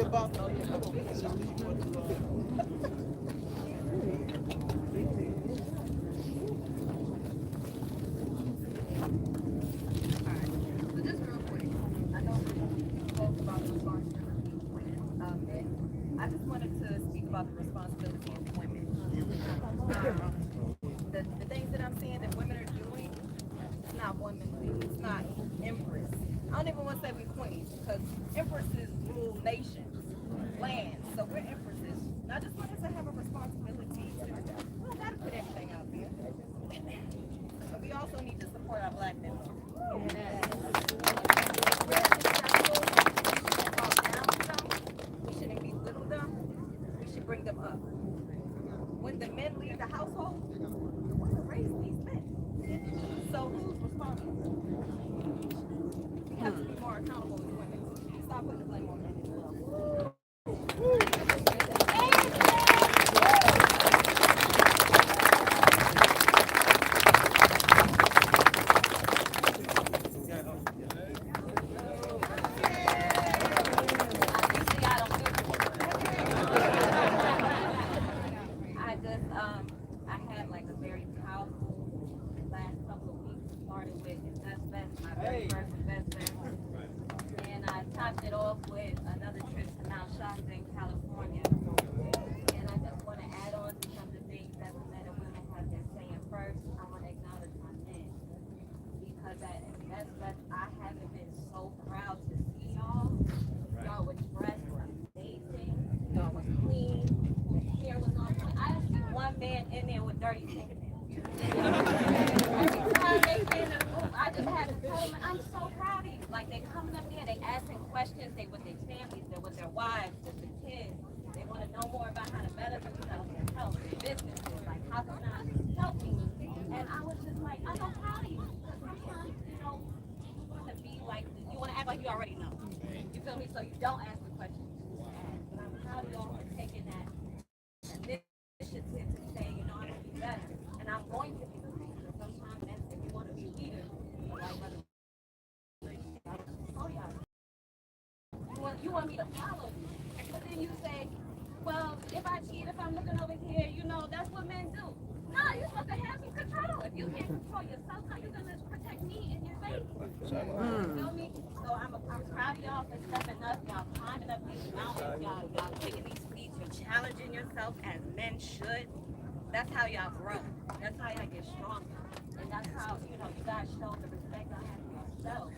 about to sister, you want to So just real quick, I know we spoke about the responsibility of men. I just wanted to speak about the responsibility of women. The things that I'm seeing that women are doing, it's not women things. It's not empress. I don't even want to say we queens because empresses rule nations, lands. So we're empresses. And I just wanted to have a responsibility. We don't got to put everything out there. But we also need to support our black men. We shouldn't belittle them. We should bring them up. When the men leave the household, the women raise these men. So who's responsible? We have to be more accountable as women. Stop putting the blame on men as well. I had like a very powerful last couple of weeks. Started with Invest Best, my very first Invest Best. And I topped it off with another trip to Mount Shasta in California. And I just want to add on to some of the things that the men and women have been saying first. I want to acknowledge my men. Because at Invest Best, I haven't been so proud to see y'all. Y'all were dressed amazing. Y'all was clean. The hair was on point. I didn't see one man in there with dirty fingernails. Every time they came to the booth, I just had to tell them, I'm so proud of you. Like, they coming up there, they asking questions, they with their families, they're with their wives, with the kids. They want to know more about how to better themselves, their health, their businesses, like, how can I help me? And I was just like, I'm so proud of you. Because sometimes, you know, you want to be like, you want to act like you already know. You feel me? So you don't ask the questions. But I'm proud of y'all for taking that initiative to say, you know, I'm going to be better. And I'm going to be better. Sometimes, if you want to be leaders, like, you want me to follow you. But then you say, well, if I cheat, if I'm looking over here, you know, that's what men do. No, you're supposed to have some control. If you can't control yourself, how you going to protect me and your baby? You feel me? So I'm proud of y'all for stepping up. Y'all climbing up these mountains. Y'all taking these feats. You're challenging yourself as men should. That's how y'all grow. That's how y'all get stronger. And that's how, you know, you guys show the respect y'all have for yourself.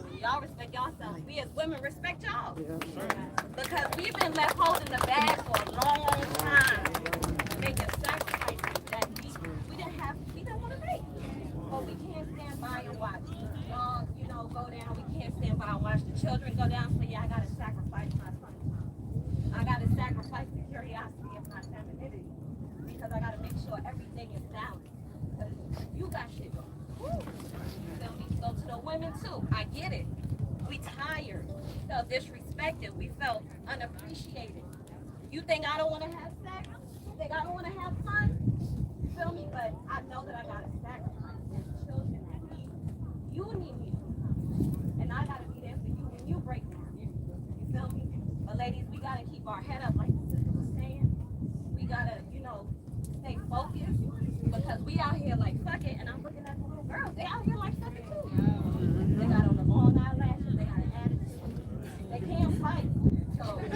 When y'all respect yourselves, we as women respect y'all. Because we've been left holding the bag for a long time, making sacrifices that we didn't want to make. But we can't stand by and watch y'all, you know, go down. We can't stand by and watch the children go down. So yeah, I gotta sacrifice my son. I gotta sacrifice the curiosity of my femininity. Because I gotta make sure everything is balanced. Because you got shit going. Feel me? So to the women too, I get it. We tired. We felt disrespected. We felt unappreciated. You think I don't want to have sex? You think I don't want to have fun? You feel me? But I know that I gotta sacrifice. There's children that need me. You need me. And and I gotta be there for you when you break down. You feel me? But ladies, we gotta keep our head up, like the sister was saying. We gotta, stay focused because we out here like fuck it. And I'm looking at the little girls. They out here like fuck it too. They got on the long eyelashes. They got an attitude. They can't fight. So they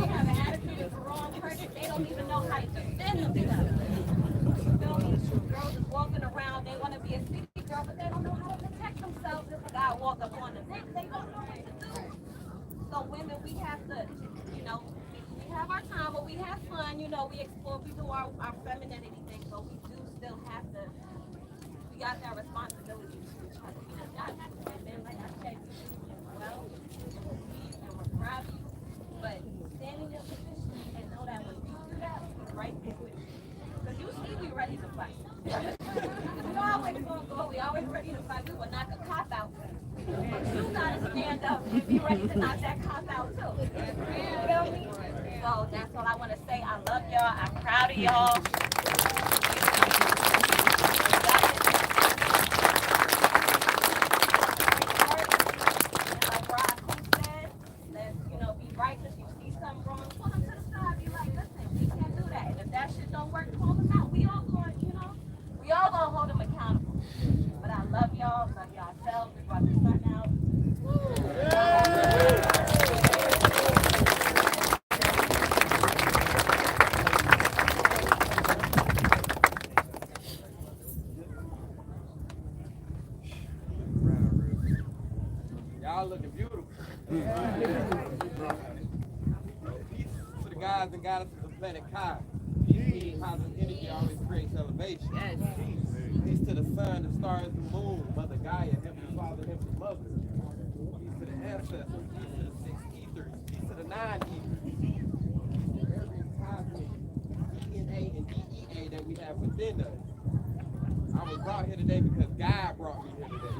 have an attitude of the wrong person. They don't even know how to defend themselves. You feel me? Girls is walking around. They want to be a city girl, but they don't know how to protect themselves if a guy walk up on them. They don't know what to do. So women, we have to, we have our time, but we have fun. We explore, we do our femininity thing, but we do still have to. We got that responsibility to each other. We just got that commitment, like I said, you well, and we're proud of you. But stand in your position and know that when you do that, we're right there with you. Because you see we ready to fight. You know how we're gonna go, we always ready to fight. We will knock a cop out. You gotta stand up and be ready to knock that cop out too. You feel me? So that's all I wanna say. I love y'all, I'm proud of y'all. Righteous, you see something wrong, pull them to the side, be like, listen, we can't do that. And if that shit don't work, call them out. We all gonna hold them accountable. But I love y'all, love yourselves, we brought the sun out. Y'all looking beautiful. Peace to the guys and goddesses of planet Kai. Peace, positive energy always creates elevation. Peace to the sun, the stars, the moon, Mother Gaia, Heavenly Father, Heavenly Mother. Peace to the ancestors, peace to the 6 ethers, peace to the 9 ethers. Every cosmic DNA and DEA that we have within us. I was brought here today because God brought me here today.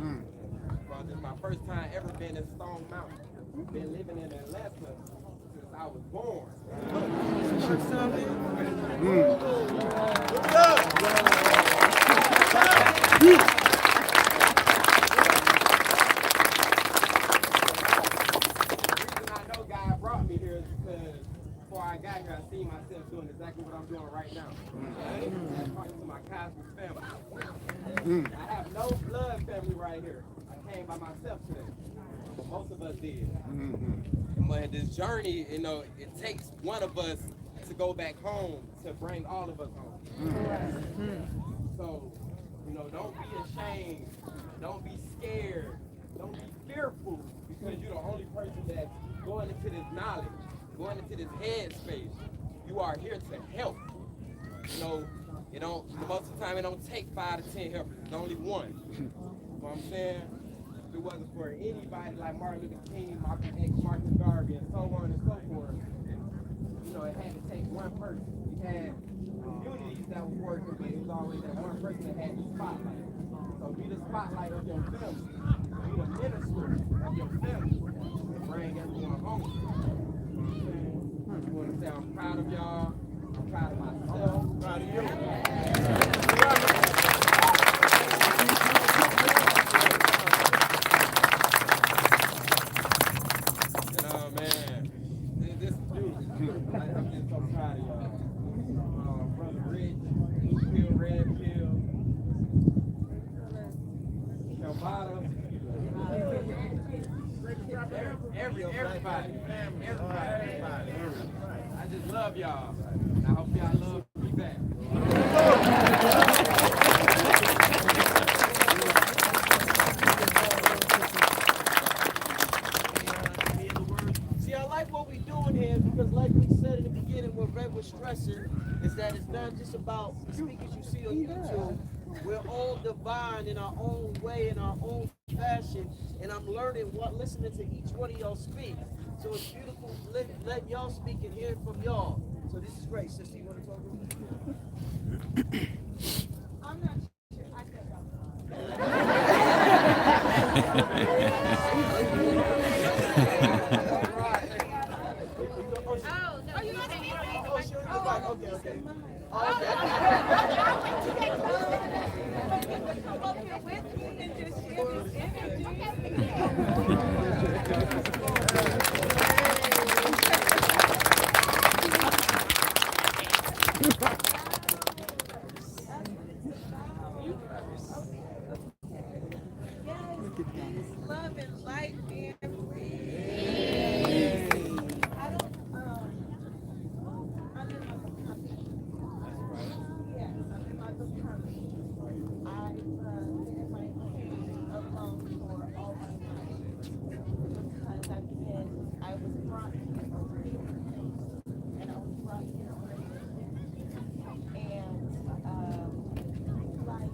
This is my first time ever been in Stone Mountain. Been living in Atlanta since I was born. First time here? What's up? The reason I know God brought me here is because before I got here, I seen myself doing exactly what I'm doing right now. That's part of my cosmic family. I have no blood family right here. Came by myself today. Most of us did. But this journey, it takes one of us to go back home to bring all of us home. So, don't be ashamed. Don't be scared. Don't be fearful because you're the only person that's going into this knowledge, going into this headspace. You are here to help. Most of the time it don't take 5 to 10 helpers. It's only one. You know what I'm saying? If it wasn't for anybody like Martin Luther King, Malcolm X, Marcus Garvey, and so on and so forth, it had to take one person. We had communities that was working, but it was always that one person that had the spotlight. So be the spotlight of your family. Be the minister of your family. And bring everyone home. I want to say I'm proud of y'all. I'm proud of myself. Proud of you. I'm just so proud of y'all. Brother Rich, Blue Pill, Red Pill, Calvada, everybody. I just love y'all. I hope y'all love me back. See, I like what we're doing here because, like we said in the beginning, what Red was stressing is that it's not just about the speakers you see on YouTube. We're all divine in our own way, in our own fashion, and I'm learning listening to each one of y'all speak. So it's beautiful let y'all speak and hear it from y'all. So this is great. Sister, you want to talk about it? I'm not sure. I said oh, you not in here? Oh, sure. Okay. with me and just share this energy. Love and light, family. I don't, I'm in my book company. Yes, I'm in my book company. I've been in my home alone for all my life because I was brought here already, and I was brought here already, and like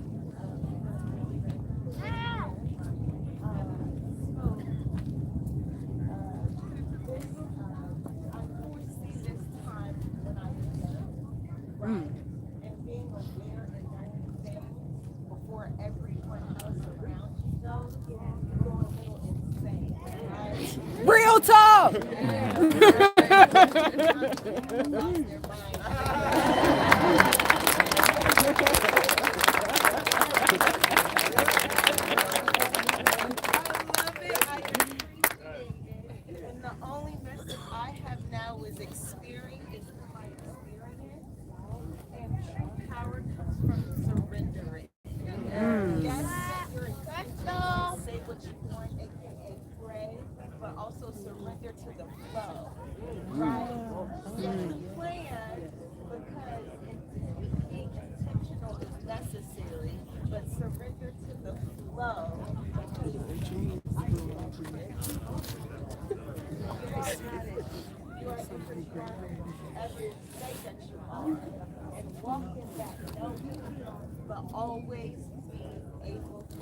I foresee this time when I was young, right? And being aware and knowing things before everyone else around you knows, you're going a little insane, right? Real talk. Lost their mind. I appreciate it. And the only message I have now is experience from my experience. And true power comes from surrendering. Yes, set your intentions, say what you want, aka pray, but also surrender to the flow. Right? Set the plan because being intentional is necessary, but surrender to the flow. You are every say that you are, and walk in that knowing, but always being able to.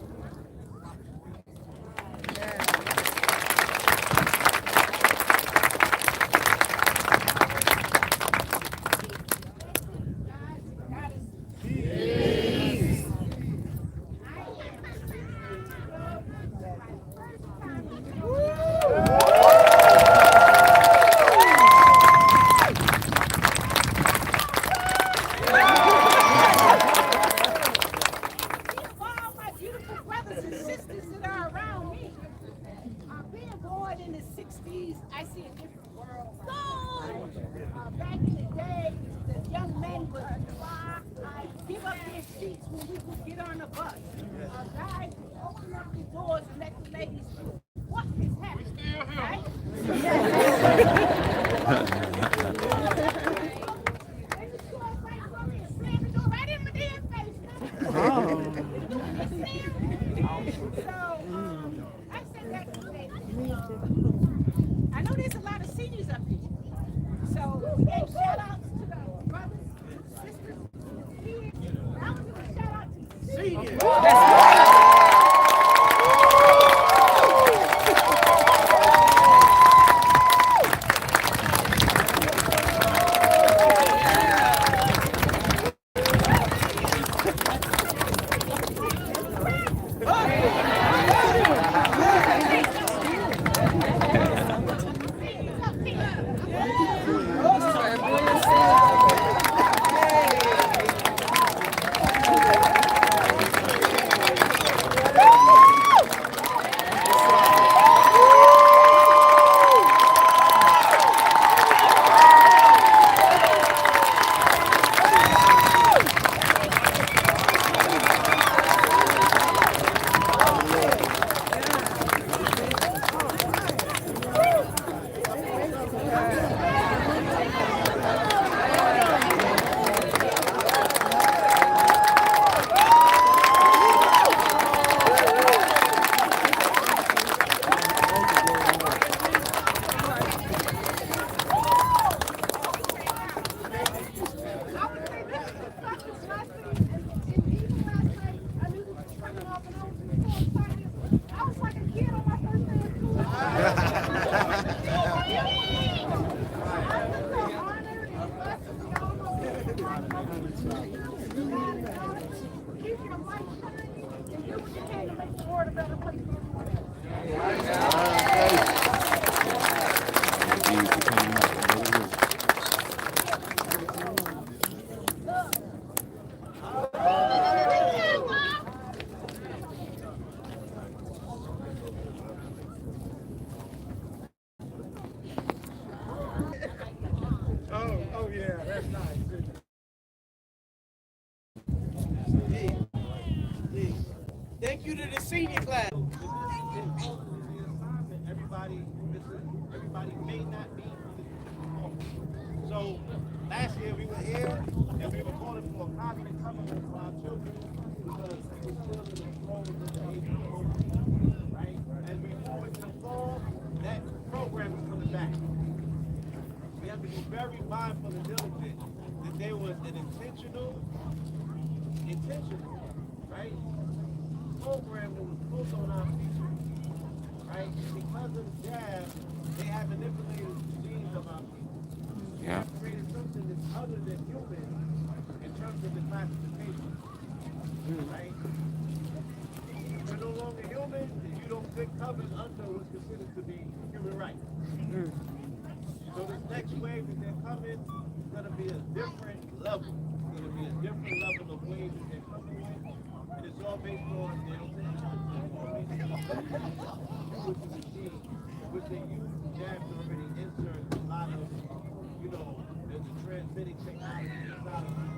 I see a different world. Back in the day, the young men would give up their seats when we would get on the bus. Guys would open up the doors and let the ladies through. What is happening? Right? Slam the door right in my damn face. So, I said that to say, I know there's a lot of seniors up here. So, hey, shout outs to the brothers, sisters, kids. I want to do a shout out to the seniors. Thank you to the senior class. Everybody may not be. So last year we were here and we were calling for a cognitive covenant for our children because we were still in the throes of the age of right? As we move into the fall, that program is coming back. We have to be very mindful and diligent that there was an intentional, right? Program that was built on our future, right? Because of the jab, they have manipulated the genes of our people. They have created something that's other than human in terms of the classification, right? If you're no longer human, then you don't fit covered under what's considered to be human rights. So this next wave that they're coming is going to be a different level. It's going to be a different level of wave that they're coming with. And it's all based on their which they use jabs to already insert a lot of, the transmitting technology inside of them.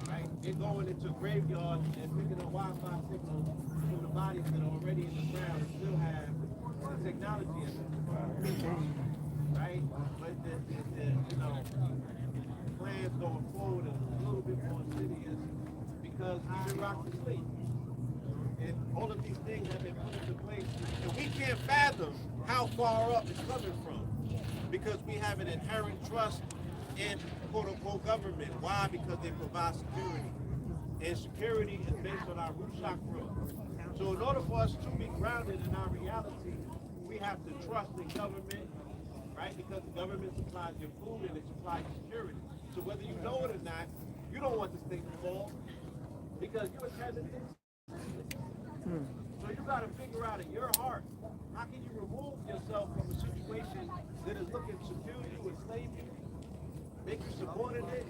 Right? They're going into graveyards and picking up Wi-Fi signals from the bodies that are already in the ground and still have technology in them. Right? But the plans going forward is a little bit more insidious because we rock the sleep. And all of these things have been put into place. And we can't fathom how far up it's coming from because we have an inherent trust in quote-unquote government. Why? Because they provide security. And security is based on our root chakra. So in order for us to be grounded in our reality, we have to trust in government, right? Because the government supplies your food and it supplies security. So whether you know it or not, you don't want this thing to fall because you're attending this. So you got to figure out in your heart, how can you remove yourself from a situation that is looking to subdue you, enslave you, make you subordinate,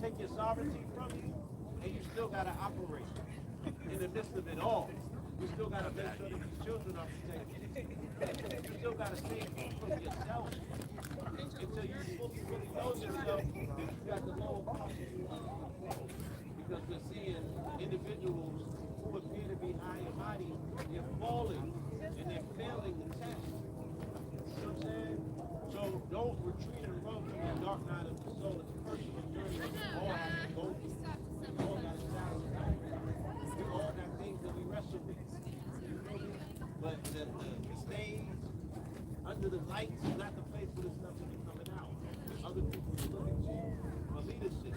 take your sovereignty from you, and you still got to operate in the midst of it all. You still got to make sure that these children are protected. You still got to stay for yourself until you fully really know yourself that you got the lower power. Because we're seeing individuals who appear to be high and mighty, they're falling and they're failing the test. You know what I'm saying? So don't retreat and run from the dark night of the soul. It's a personal journey that we all have to go through. We all got challenges. We all got things that we wrestle with. But the stage under the lights is not the place for this stuff to be coming out. Other people are looking to for leadership.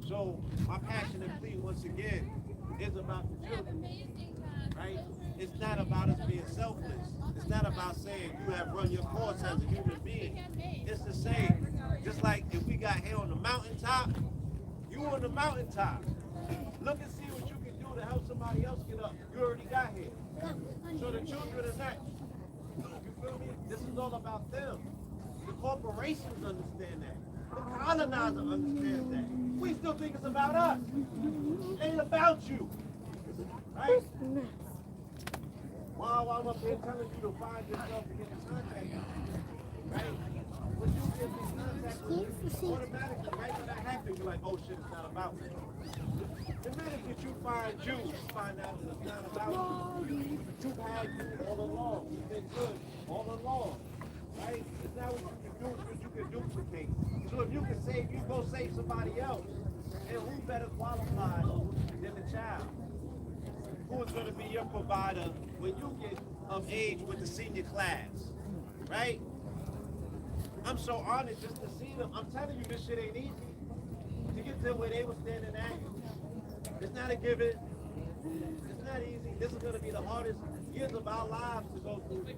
So my passion and plea once again is about the children, right? It's not about us being selfless. It's not about saying you have run your course as a human being. It's the same. Just like if we got here on the mountaintop, you on the mountaintop. Look and see what you can do to help somebody else get up. You already got here. So the children are next. You feel me? This is all about them. The corporations understand that. The colonizer understands that. We still think it's about us. It ain't about you. Right? While I'm up here telling you to find yourself and get in contact, right? When you get in contact with you, automatically, right when that happens, you're like, oh shit, it's not about me. The minute that you find you find out that it's not about you. You've had you all along. You've been good all along. Right? It's not what you can do, it's what you can duplicate. So if you can save, you go save somebody else. And who better qualified than the child? Who is going to be your provider when you get of age with the senior class? Right? I'm so honored just to see them. I'm telling you, this shit ain't easy. To get to where they were standing at, it's not a given. It's not easy. This is going to be the hardest years of our lives to go through the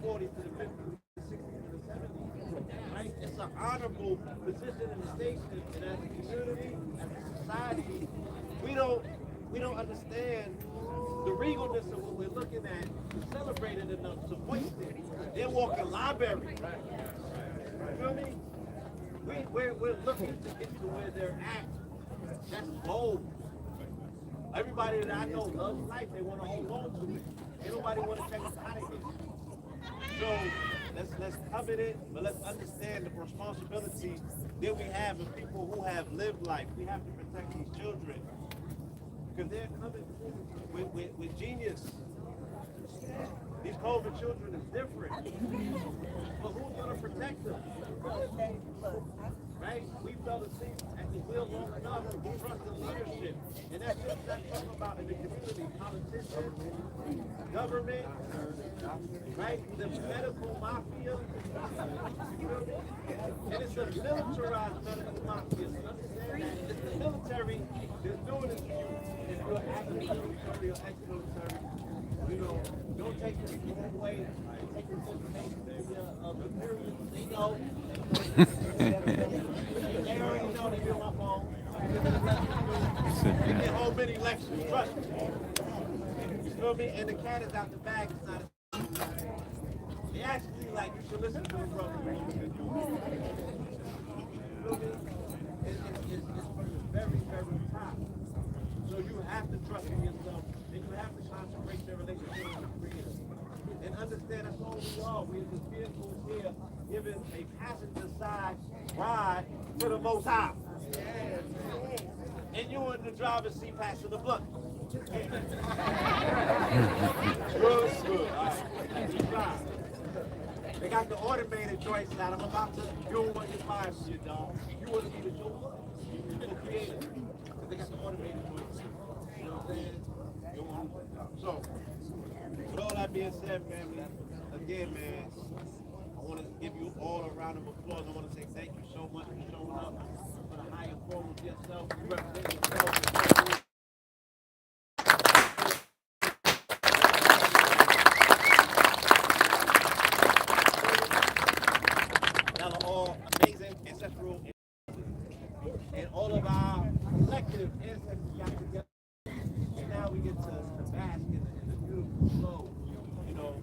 40s to the 50s, the 60s to the 70s. Right? It's an honorable position in the station, and as a community, as a society, we don't understand the regalness of what we're looking at, celebrated enough to voice it. They're walking library. You feel me? We're looking to get to where they're at. That's bold. Everybody that I know loves life. They want to hold on to it. Ain't nobody want to take us out of here. So let's covet it, but let's understand the responsibility Then we have the people who have lived life. We have to protect these children. Because they're coming with genius. These COVID children is different. But who's going to protect them? Right? We fell asleep at the wheel long enough to trust the leadership. And that's just not talking about in the community. Politicians, government, right? The medical mafia. And it's a militarized medical mafia. So understand that it's the military that's doing this to you. If you're active military or ex-military, you know, don't take this the wrong way. Take this information of the period. They know. They already know they get my phone. They get whole many lectures, trust me. You feel me? And the cat is out the bag. It's not a... They actually like, you should listen to the brother. You feel me? It's from the very, very top. So you have to trust in yourself, and you have to concentrate your relationship with the Creator. And understand that's all we are. We're just vehicles here giving a passenger side ride to the Most High. And you in the driver's seat passing the blunt. Good. All right. You drive. They got the automated choice that I'm about to, you don't want your fire for your dog. You want to be the doer. You're the creator. Because they got the automated choice. You know what I'm saying? So, with all that being said, family, again, man, I want to give you all a round of applause. I want to say thank you so much for showing up for the higher form of yourself. You represent yourself. Now they're all amazing, ancestral, and all of our collective ancestors got together. And now we get to bask in the beautiful flow, you know.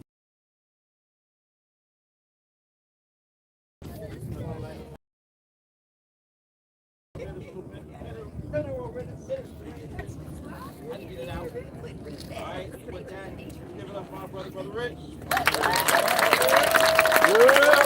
I can get it out. All right, with that, give it up for our brother Rich. Yeah.